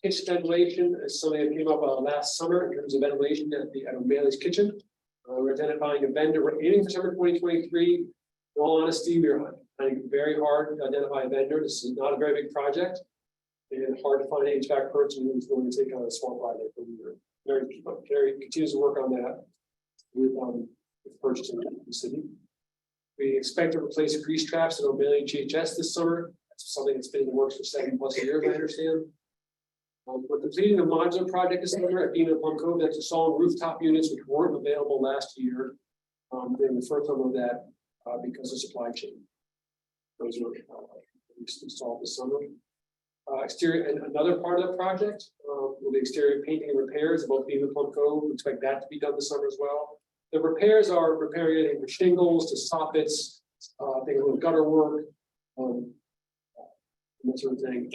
Kitchen ventilation is something that came up last summer in terms of ventilation at O'Malley's kitchen. We're identifying a vendor. We're aiming for summer 2023. In all honesty, we're trying very hard to identify a vendor. This is not a very big project. And hard to find an HVAC person who's willing to take on a small project for a year. Gary continues to work on that with purchasing in the city. We expect to replace grease traps at O'Malley GHS this summer. That's something that's been in the works for 7+ years, I understand. We're completing the modular project this summer at Beeman and Plum Cove. That's installing rooftop units which weren't available last year. During the first summer of that because of supply chain. Those were installed this summer. Exterior and another part of the project will be exterior painting and repairs of both Beeman and Plum Cove. We expect that to be done this summer as well. The repairs are repairing anything from shingles to soffits, a little gutter work, that sort of thing.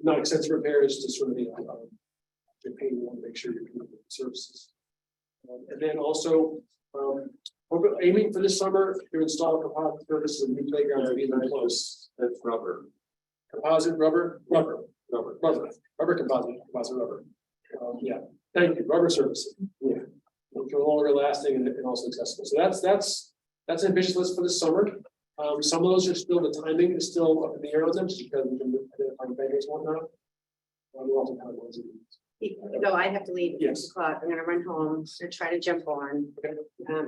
Not extensive repairs, just sort of your paint want to make sure you're doing the services. And then also we're aiming for this summer to install composite surfaces in new playgrounds and Beeman close. That's rubber. Composite rubber composite rubber. Yeah, thank you. Rubber surfaces. Yeah, no longer lasting and also accessible. So that's an ambitious list for the summer. Some of those are still, the timing is still up in the air on them because we can identify vendors and whatnot. We'll also have ones that- No, I have to leave at Yes. 6 o'clock. I'm gonna run home, to try to jump on,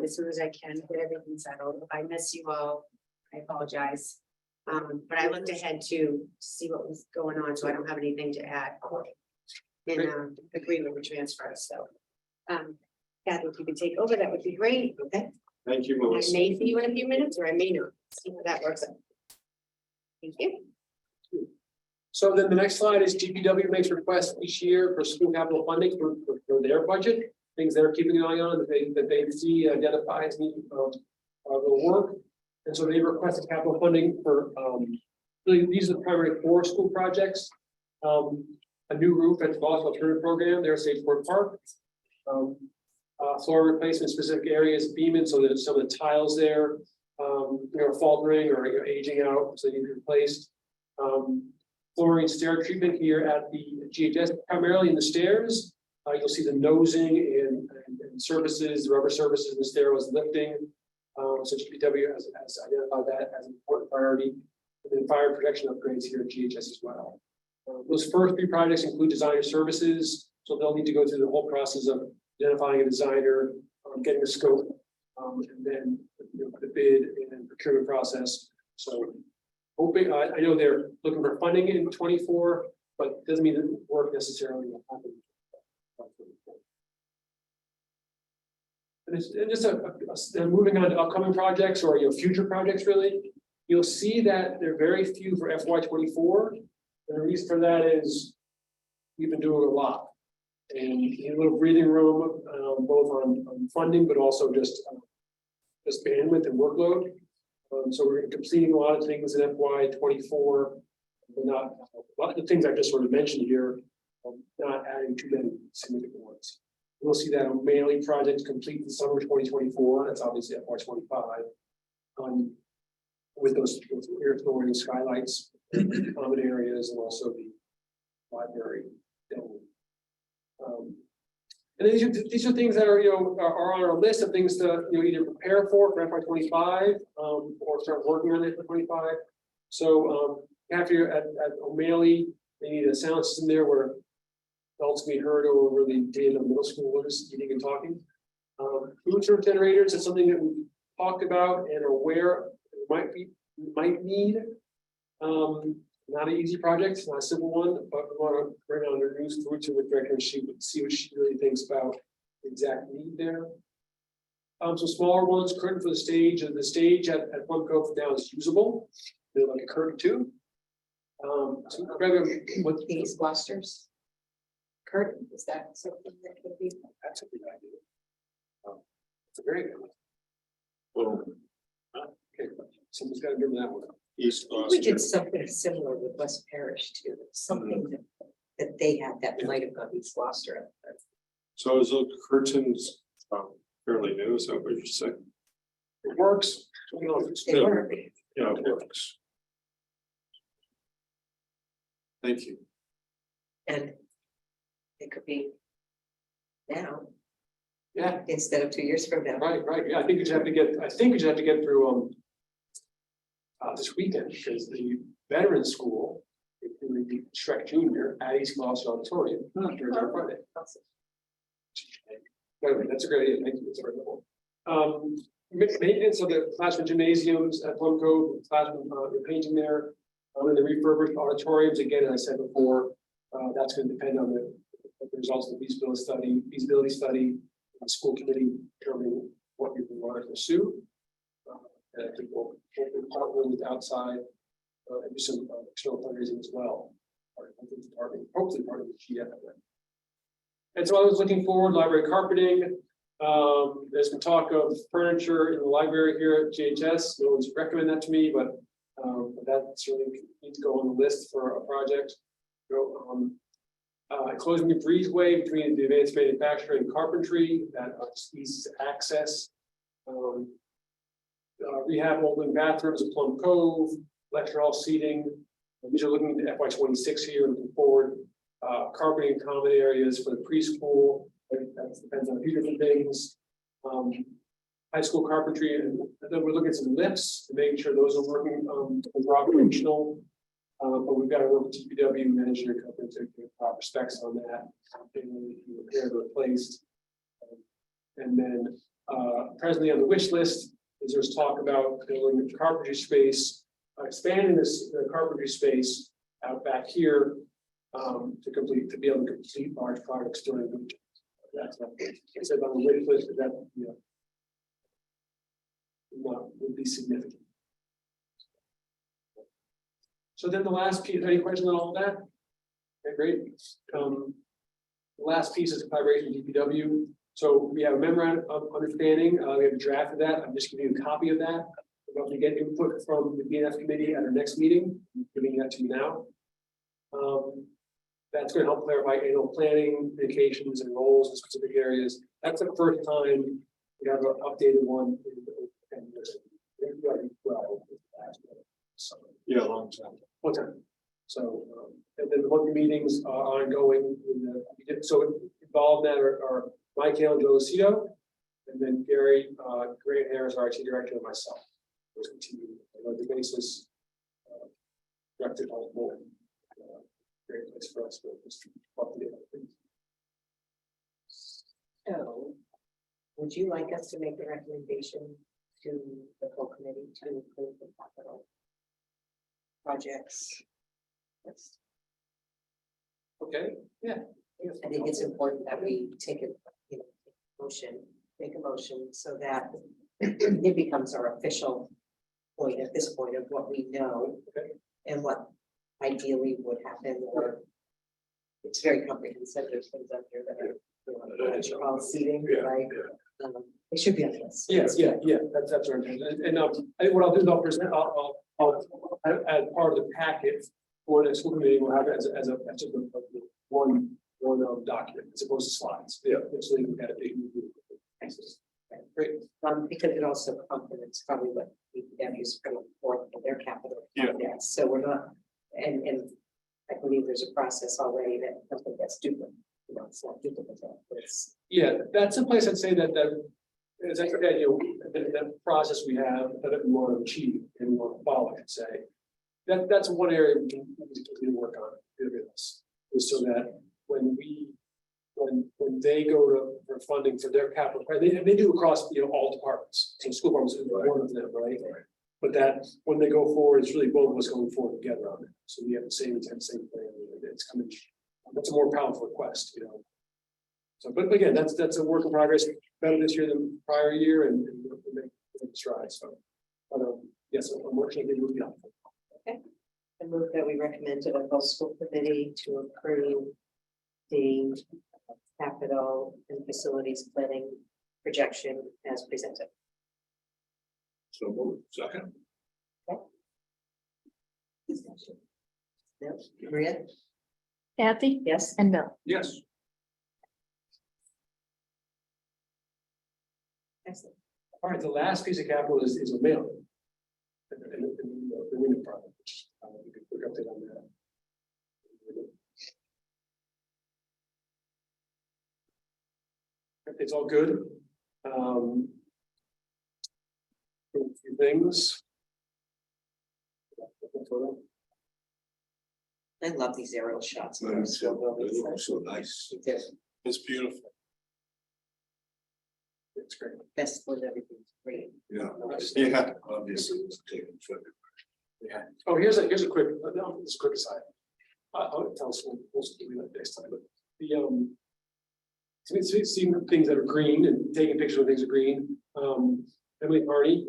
as soon as I can, get everything settled. If I miss you all, I apologize. But I looked ahead to see what was going on, so I don't have anything to add. In, agreement with transfers, so. Kathy, if you could take over, that would be great. Okay. Thank you, I Melissa. may see you in a few minutes, or I may not. See how that works out. Thank you. So then the next slide is DPW makes requests each year for school capital funding for their budget, things they're keeping an eye on, that they see identify as need the work. And so they requested capital funding for, really, these are the primary 4 school projects. A new roof at the Boston Alternative Program, their Safeport Park. Floor replacement specific areas, beaming, so that some of the tiles there, faltering or aging out, so they need to be replaced. Flooring stair treatment here at the GHS, primarily in the stairs. You'll see the nosing and surfaces, the rubber surfaces in the stair was lifting. So GPW has identified that as an important priority. And then fire protection upgrades here at GHS as well. Those first 3 projects include designer services, so they'll need to go through the whole process of identifying a designer, getting the scope, and then the bid and procurement process. So hoping, I know they're looking for funding in 24, but doesn't mean that work necessarily will happen. And just moving on to upcoming projects or future projects, really, you'll see that there are very few for FY24. And the reason for that is we've been doing a lot. And a little breathing room, both on funding, but also just bandwidth and workload. So we're completing a lot of things in FY24, but not a lot of the things I just sort of mentioned here, not adding too many significant ones. We'll see that O'Malley project complete in summer 2024. That's obviously FY25. With those air flooring skylights, common areas, and also the library building. And these are things that are are on our list of things to either prepare for FY25 or start working on it for 25. So after at O'Malley, they need a sound system there where adults can be heard over the day of middle schoolers eating and talking. Food service generators is something that we talked about and are aware might need. Not an easy project, not a simple one, but we want to bring on a new food service director and see what she really thinks about the exact need there. So smaller ones, curtain for the stage, and the stage at Plum Cove now is usable. They're like a curtain too. So With these blasters. Curtain, is that something that could be? that's a good idea. It's a very good one. Well, Okay, someone's got to give me that one. East We did Boston. something similar with West Parish too, something that they had that might have got East Gloucester. So is the curtains fairly new? Is that what you're saying? It works. I don't know if it's They still- were. Yeah, it works. Thank you. And it could be now Yeah, instead of 2 years from now. right. Yeah, I think you just have to get through this weekend because the veteran school, the Shrek Junior at East Gloucester Auditorium. Thursday or Friday. Anyway, that's a great idea. Thank you. It's very helpful. Maintenance of the classroom gymnasiums at Plum Cove, classroom painting there, and the refurbished auditoriums. Again, as I said before, that's going to depend on the results of the feasibility study, the school committee determining what we want to pursue. And I think we'll partner with outside and do some external fundraising as well. Hopefully part of the GF. And so I was looking forward, library carpeting. There's been talk of furniture in the library here at GHS. No one's recommended that to me, but that certainly needs to go on the list for a project. Closing the breezeway between the advanced manufacturing and carpentry that eases access. Rehab old bathrooms at Plum Cove, lecture hall seating. These are looking at FY26 here, looking forward. Carpeting in common areas for the preschool. That depends on a few different things. High school carpentry, and then we're looking at some lifts to make sure those are working operational. But we've got to work with DPW management company to get proper specs on that. And repair the replaced. And then presently on the wish list is there's talk about building a carpentry space, expanding the carpentry space out back here to be able to complete large projects during the winter. That's not, it's on the wish list, but that, would be significant. So then the last piece, any questions on all of that? Okay, great. The last piece is collaboration with DPW. So we have a memorandum of understanding. We have a draft of that. I'm just giving you a copy of that. We're going to get input from the B&F committee at our next meeting. I'm giving that to you now. That's going to help clarify annual planning, communications, and roles in specific areas. That's the first time we have an updated one in 10 years. Yeah, long time. One time. So, and then the monthly meetings are ongoing. So involved in that are Mike Hale and Joe Lucido, and then Gary Grant Harris, our IT director, and myself. We'll continue on a regular basis. Directed on board. Great place for us. So, would you like us to make a recommendation to the full committee to include the capital projects? Yes. Okay, I think it's important that we take a, make a motion so that it becomes our official point at this point of what we know. Okay. And what ideally would happen, or it's very comprehensive. There's things up here that are, what you're all seating, right? It should be on this. yes, yeah, that's our intention. And what I'll do is I'll present, I'll add part of the packet for the school committee. We'll have it as a one document as opposed to slides. Yeah, so they can get it. Great. Because it also complements probably what DPW is pretty important for their capital. Yeah. projects. So we're not, and I believe there's a process already that something gets duplicate. It's not duplicate. It's Yeah, that's a place I'd say that as I said, that process we have that we want to achieve and we want to follow, I should say. That's one area we can work on. Is so that when they go for funding for their capital, they do across all departments. So school departments is one of them, right? But that when they go forward, it's really both of us going forward together on it. So we have the same intent, same plan. It's coming. That's a more powerful request, So, but again, that's a work in progress. Better this year than prior year, and we'll make strides. So, but yes, I'm working to move helpful. I move that we recommend to the whole school committee to approve the capital and facilities planning projection as presented. So moved. Second. No, Maria? Kathy Yes. and Bill. Yes. Excellent. All right, the last piece of capital is a mailing. And the winning project, which we could quick update on that. It's all good. A few things. I love these aerial shots. They look so nice. It's beautiful. It's great. Best when everything's great. Yeah. Yeah. Obviously, it's taken. Yeah. Oh, here's a quick, no, it's a quick aside. I'll tell us we'll do that next time, but seeing things that are green and taking pictures of things that are green. Emily Party,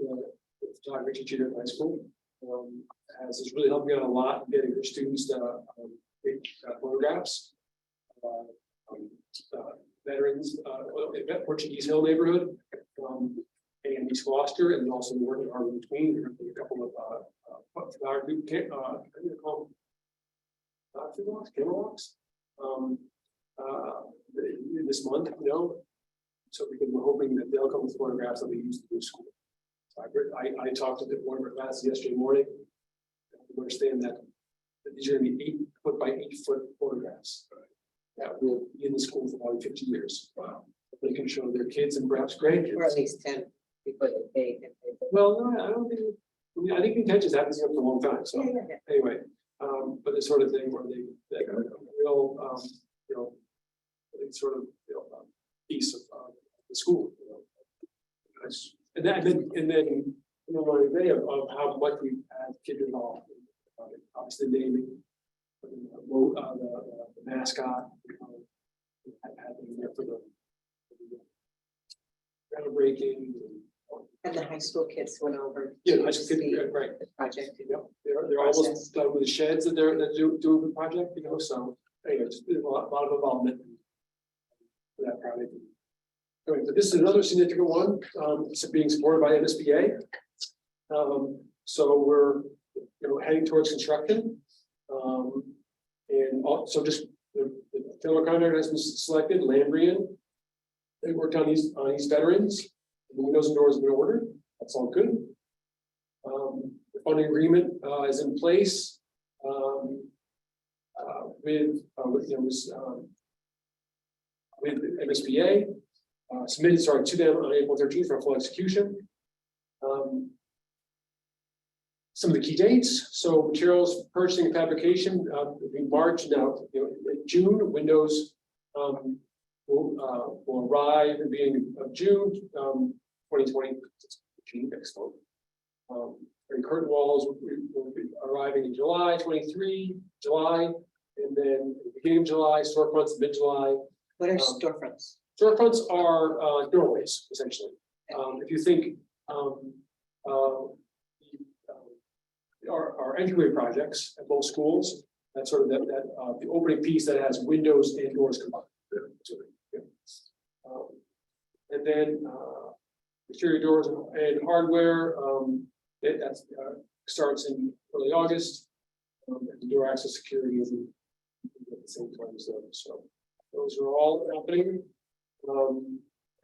photography teacher at high school, is really helping out a lot, getting her students take photographs. Veterans, Portuguese Hill neighborhood, and East Gloucester, and also working hard in between. A couple of photography, camera walks, this month, so we're hoping that they'll come with photographs that we use to do school. So I talked to one of our classes yesterday morning. We understand that these are going to be 8-foot by 8-foot photographs that will be in the school for probably 50 years. Wow. They can show their kids and perhaps grandkids. Or at least 10 people that they. Well, no, I don't think. I think the intentions have been here for a long time. So anyway, But it's sort of thing where they real, it's sort of, piece of the school. And then, one day of how much we've had kids involved. Obviously naming, the mascot. Had them there for the groundbreaking. And the high school kids went over. Yeah, to I just see right. The project. Yep, they're almost done with the sheds that they're doing the project, so anyway, just a lot of involvement. For that project. Anyway, but this is another significant one, it's being supported by MSBA. So we're, heading towards construction. And also just the federal contractor has been selected, Lambrian. They worked on these veterans, the windows and doors have been ordered, that's all good. The funding agreement is in place with MSBA, submitted to them on April 13th for full execution. Some of the key dates, so materials purchasing and fabrication in March. Now, in June, windows will arrive at the beginning of June 2020. June next month. And curtain walls will be arriving in July 23, July, and then beginning of July, storefronts mid-July. What are storefronts? Storefronts are doorways, essentially. If you think our entryway projects at both schools, that's sort of the opening piece that has windows and doors combined. And then exterior doors and hardware, that starts in early August. And the door access security is at the same time as those. So those are all happening.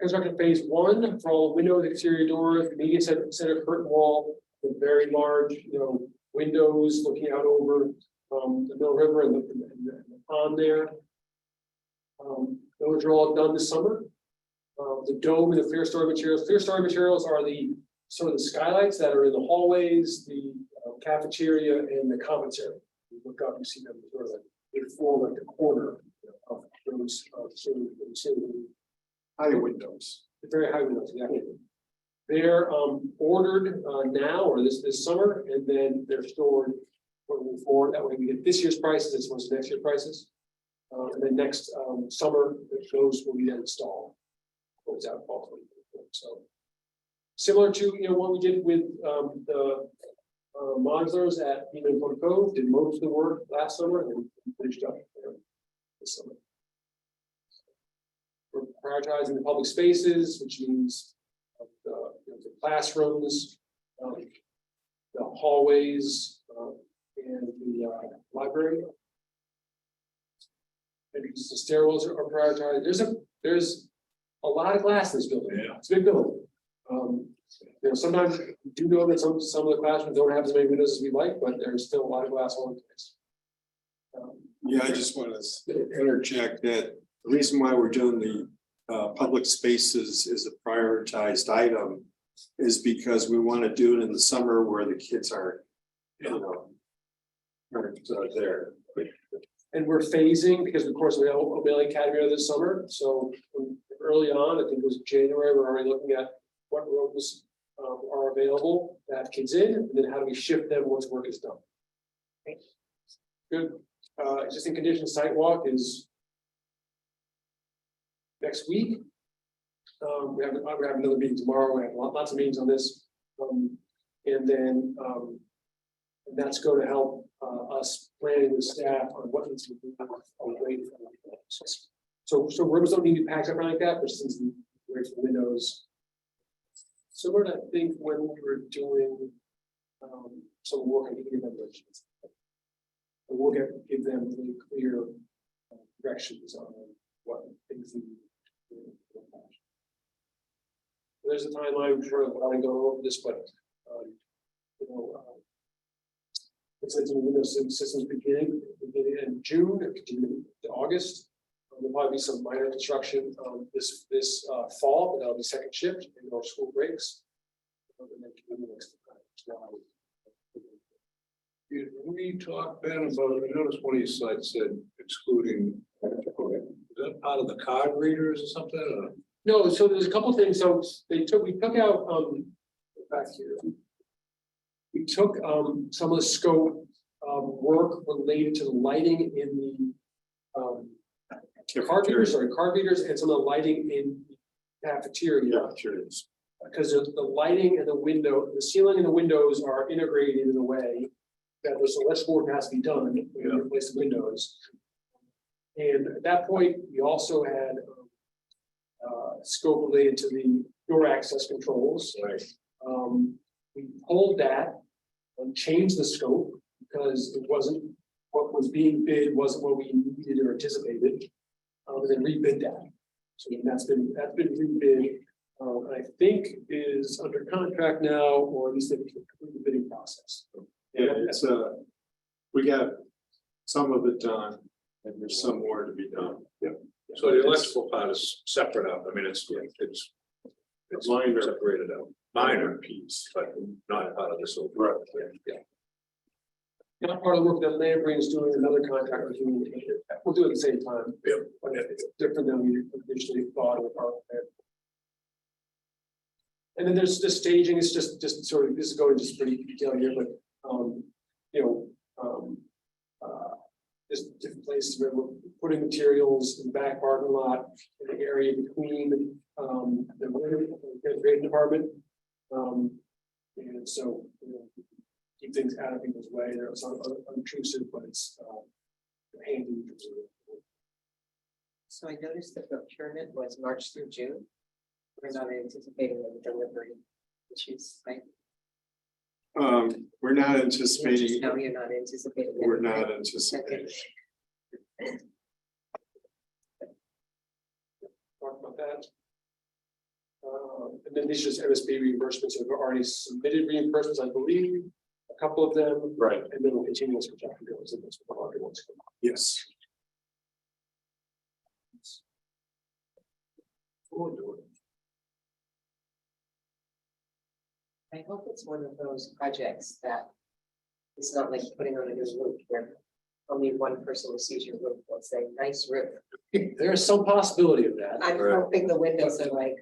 Construction phase 1 for all windows, exterior doors, media center curtain wall, with very large, windows looking out over the Mill River and the pond there. Those are all done this summer. The dome and the clear story materials. Clear story materials are the sort of the skylights that are in the hallways, the cafeteria, and the conference area. You look up, you see them sort of like they form like the corner of those High windows. very high windows, exactly. They're ordered now or this summer, and then they're stored moving forward. That way we get this year's prices as well as next year's prices. And then next summer, those will be then installed. Goes out fall 2024. So similar to what we did with the modulars at Beaman Point Cove, did most of the work last summer and finished up this summer. We're prioritizing the public spaces, which means the classrooms, the hallways, and the library. Maybe the stairwells are prioritized. There's a lot of glass in this building. Yeah. It's a big building. Sometimes we do know that some of the classrooms don't have as many windows as we like, but there's still a lot of glass all over the place. Yeah, I just want to interject that the reason why we're doing the public spaces is a prioritized item is because we want to do it in the summer where the kids aren't there. And we're phasing because of course we have O'Malley Academy this summer. So early on, I think it was January, we're already looking at what rooms are available to have kids in, and then how do we shift them once work is done. Good. Existing conditions site walk is next week. We have another meeting tomorrow. We have lots of meetings on this, and then and that's going to help us planning with staff on what needs to be done. So rooms don't need to be packed up like that, but since we wait for windows. Similar to I think when we were doing some work on heating ventilations. We'll give them really clear directions on what things need. There's a timeline, I'm sure I want to go over this, but it's in the Windows systems beginning in June and continuing to August. There'll probably be some minor construction this fall, but that'll be second shift in our school breaks. And then next We we talk then about, I noticed one of your slides said excluding, is that part of the card readers or something? Or? No, so there's a couple things, so we took out, back here. We took, some of the scope of work related to the lighting in the card readers and some of the lighting in the cafeteria. Curious. Because the lighting and the window, the ceiling and the windows are integrated in a way that there's less work has to be done when you replace the windows. And at that point, we also had scope related to the door access controls. Right. We pulled that and changed the scope because it wasn't what was being bid, wasn't what we needed or anticipated. And then rebid that. So that's been rebid. I think is under contract now, or at least they've completed the bidding process. Yeah, it's we got some of it done, and there's some more to be done. So the electrical part is separate out. I mean, it's Minor. separated out. Minor piece, but not part of this. Right. Yeah. Not part of the work that Lambrey is doing, another contractor is doing. We'll do it at the same time. Yeah. But it's different than we initially thought of our plan. And then there's the staging, it's just sort of, this is going just pretty detailed here, but, just different places where we're putting materials in the back parking lot, in the area between, the grading department. And so, keep things out of people's way, they're sort of unobtrusive, but it's, handy. So I noticed the procurement was March through June. We're not anticipating any delivery issues, right? We're not No, anticipating, you're not anticipating. we're anything. not anticipating. Talk about that. And then these are just MSB reimbursements, have already submitted reimbursements, I believe, a couple of them, Right, and then we'll continue as projected goes, and that's what the larger ones come. yes. I hope it's one of those projects that it's not like putting on a new roof where only one person who sees your roof will say, nice roof. There is some possibility of that. I'm Right. hoping the windows are like,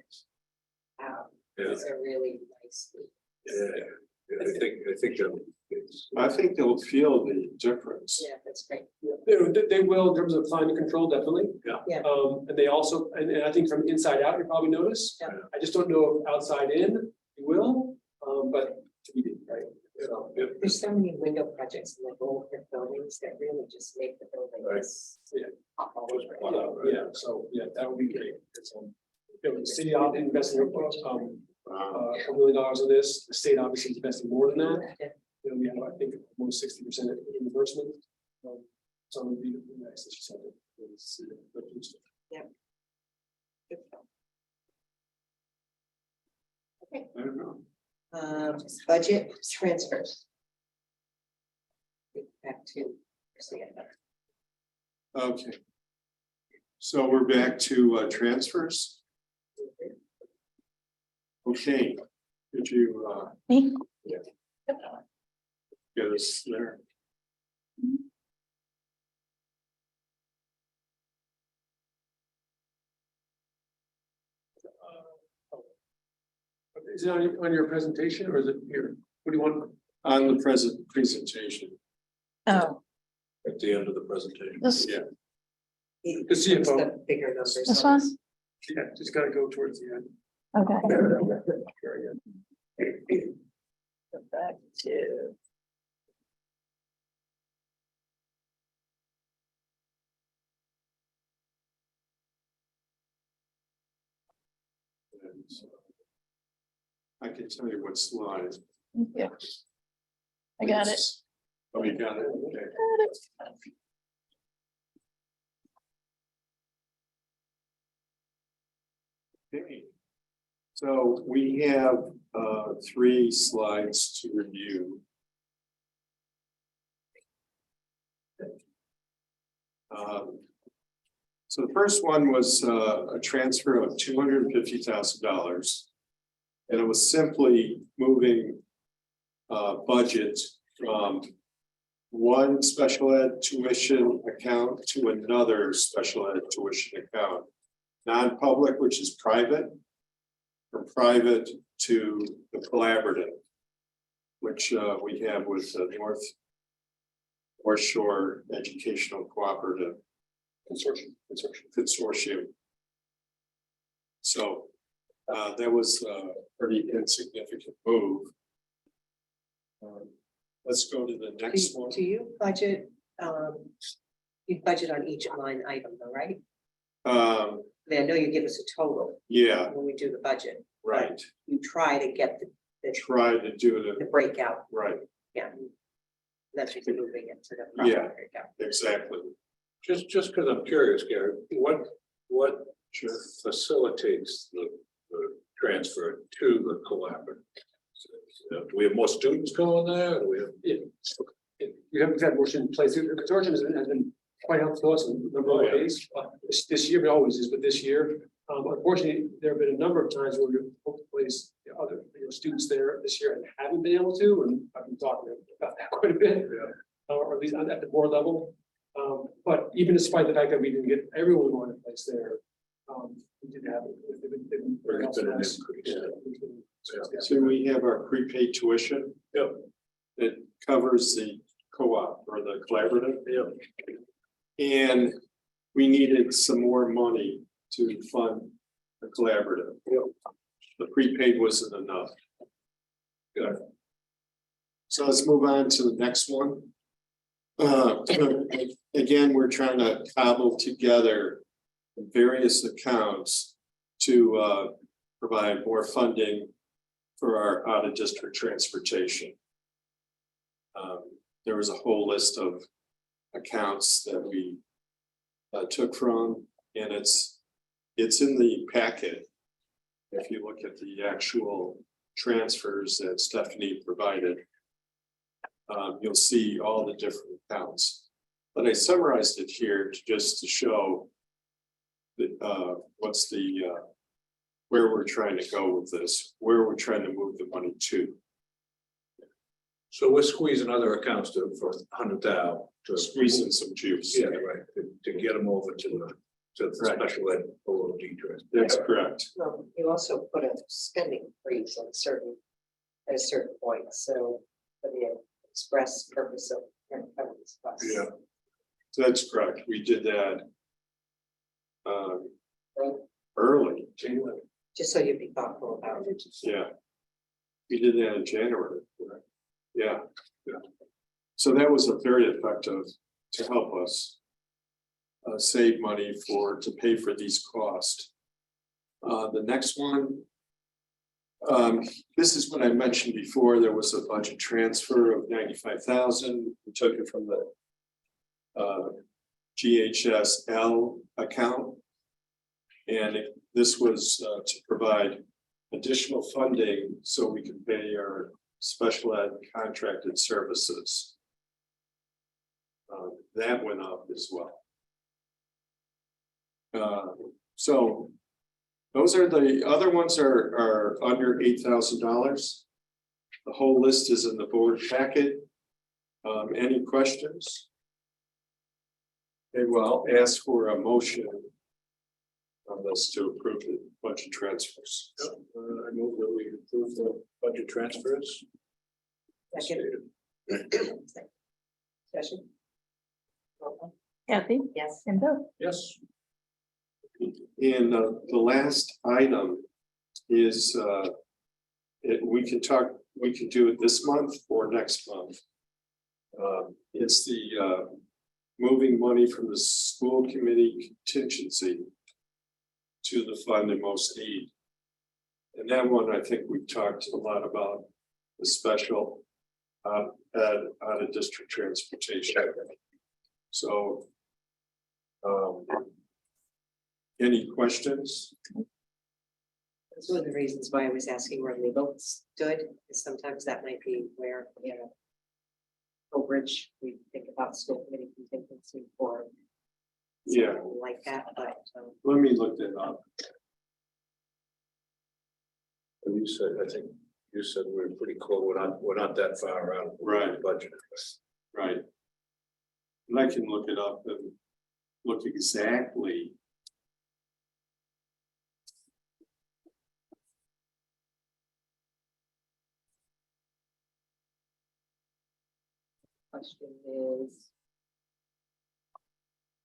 wow, Yeah. these are really nice. Yeah, I think I think they'll feel the difference. Yeah, that's great. They will in terms of climate control, definitely. Yeah. Yeah. And they also, and I think from inside out, you probably notice. Yeah. I just don't know if outside in, you will, but to be, right? So, There's so many window projects in like old brick buildings that really just make the building. Right. this Yeah. pop all over it. Yeah, so, yeah, that would be great. It's, the city obviously investing, $1 million on this, the state obviously is investing more than that. Yeah. We have, I think, almost 60% reimbursement. So it would be nice that you said it. I don't know. Budget transfers. Back to. Okay. So we're back to transfers. Okay, could you Me? get us there? Is it on your presentation or is it here? What do you want? On the presentation, Oh, at the end of the presentation. this, yeah. The CFO. The bigger numbers. this on one? this. Yeah, just gotta go towards the end. Okay. Very good. Go back to. I can tell you what slide. Yeah. I got it. Oh, you got it, okay. Got it. Okay. So we have 3 slides to review. So the first one was a transfer of $250,000. And it was simply moving budget from one special ed tuition account to another special ed tuition account. Non-public, which is private, from private to the collaborative, which we have with the North Shore Educational Cooperative Consortium. So that was a pretty insignificant move. Let's go to the next one. Do you budget, you budget on each line item though, right? I mean, I know you give us a total Yeah, when we do the budget. right. You try to get the Try to do the it, breakout, right, yeah. That's what you're moving it to the. Yeah. profit breakout. exactly. Just because I'm curious, Gary, what facilitates the transfer to the collaborative? Do we have more students going there? Do we have? You haven't had motion in place. The consortium has been quite helpful to us in a number of ways. This year, it always is, but this year, unfortunately, there have been a number of times where we've put in place other students there this year and haven't been able to, and I've been talking about that quite a bit, or at least at the board level. But even despite the fact that we didn't get everyone going in place there, we did have. They've been very helpful to us. So we have our prepaid tuition. Yep. It covers the co-op or the collaborative. Yep. And we needed some more money to fund the collaborative. Yep. The prepaid wasn't enough. Good. So let's move on to the next one. Again, we're trying to cobble together various accounts to provide more funding for our out-of-district transportation. There was a whole list of accounts that we took from, and it's in the packet. If you look at the actual transfers that Stephanie provided, you'll see all the different accounts. But I summarized it here to show that what's the where we're trying to go with this, where we're trying to move the money to. So we're squeezing other accounts for 100,000 to Squeeze in some juice. Yeah, right, to get them over to the Right. special ed OOD transfer. That's correct. Well, you also put a spending freeze at a certain point, so for the express purpose of. Yeah. So that's correct. We did that early. January. Just so you'd be thoughtful about it. Yeah. We did that in January. Yeah. Yeah. So that was a very effective to help us save money to pay for these costs. The next one. This is what I mentioned before. There was a budget transfer of 95,000. We took it from the GHSL account. And this was to provide additional funding so we could pay our special ed contracted services. That went up as well. So those are the other ones are under $8,000. The whole list is in the board packet. Any questions? Okay, well, I'll ask for a motion on this to approve the budget transfers. I move that we approve the budget transfers. Second. Session. Kathy Yes. and Bill. Yes. And the last item is we can do it this month or next month. It's the moving money from the school committee contingency to the fund in most need. And that one, I think we've talked a lot about the special out of district transportation. So any questions? That's one of the reasons why I was asking where legal stood, because sometimes that might be where, overage, we think about school committee contingency for. Yeah. something like that, but, Let me look that up. You said, I think you said we're pretty close. We're not that far out of the Right. budget. Right. And I can look it up and look exactly. Question is.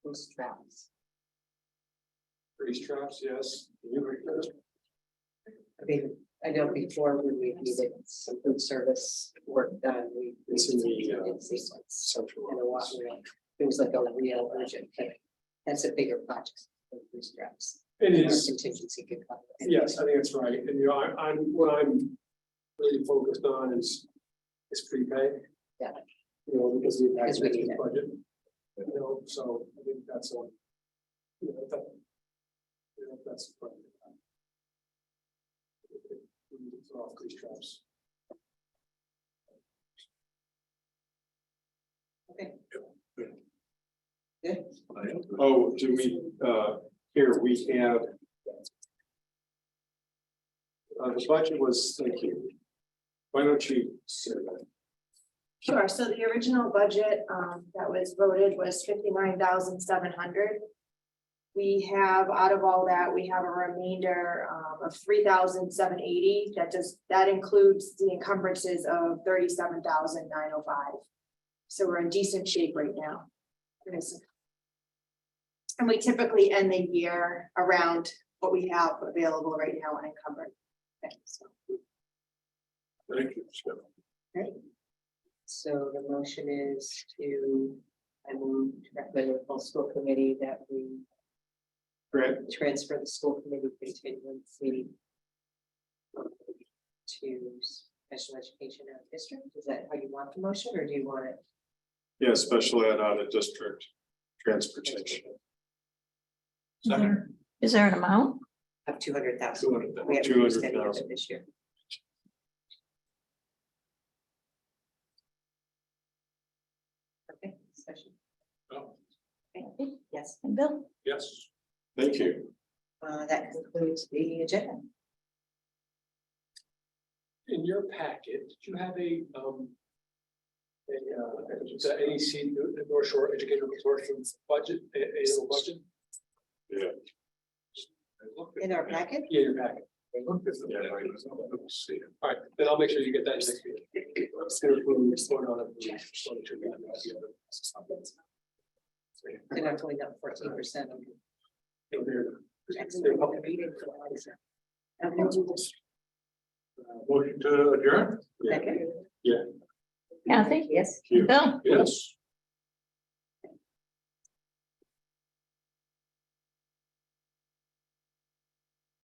Who's traps? Grease traps, yes. You agree with that? I mean, I know before when we needed some food service work done, we. It's in the, did see once Central in a while, office. it was like a real urgent thing. That's a bigger project than food traps. It Our is, Contingency could cover. it. yes, I think that's right, and you know, what I'm really focused on is prepay. Yeah. You know, because of the Because we impact need of it. the budget. You know, so I think that's a. You know, that. You know, that's. We need to throw off grease traps. Okay. Good. Oh, do we, here we have. The budget was, thank you. Why don't you say that? Sure, so the original budget that was voted was 59,700. We have, out of all that, we have a remainder of 3,780. That includes the encumbrances of 37,905. So we're in decent shape right now. And we typically end the year around what we have available right now unencumbered. Okay, so. Thank you. Skip. So the motion is to, I move to recommend to the full school committee that we Grant, transfer the school committee contingency to special education out of district. Is that how you want the motion, or do you want it? yeah, special ed out of district transportation. Second. Is there an amount? Up 200,000. 200,000. We haven't used any of 200,000. it this year. Okay, discussion. Oh, Okay, yes, And Bill? yes. Thank you. that concludes the agenda. In your packet, did you have a NEC, North Shore Educational Consortium budget, annual budget? Yeah. In our packet? Yeah, your packet. Yeah, right. All right, then I'll make sure you get that next week. It's gonna include respond on it. They're not going up 14%. They're public meeting. Motion to adjourn? Second. Yeah. Kathy? Yes. Bill? Yes.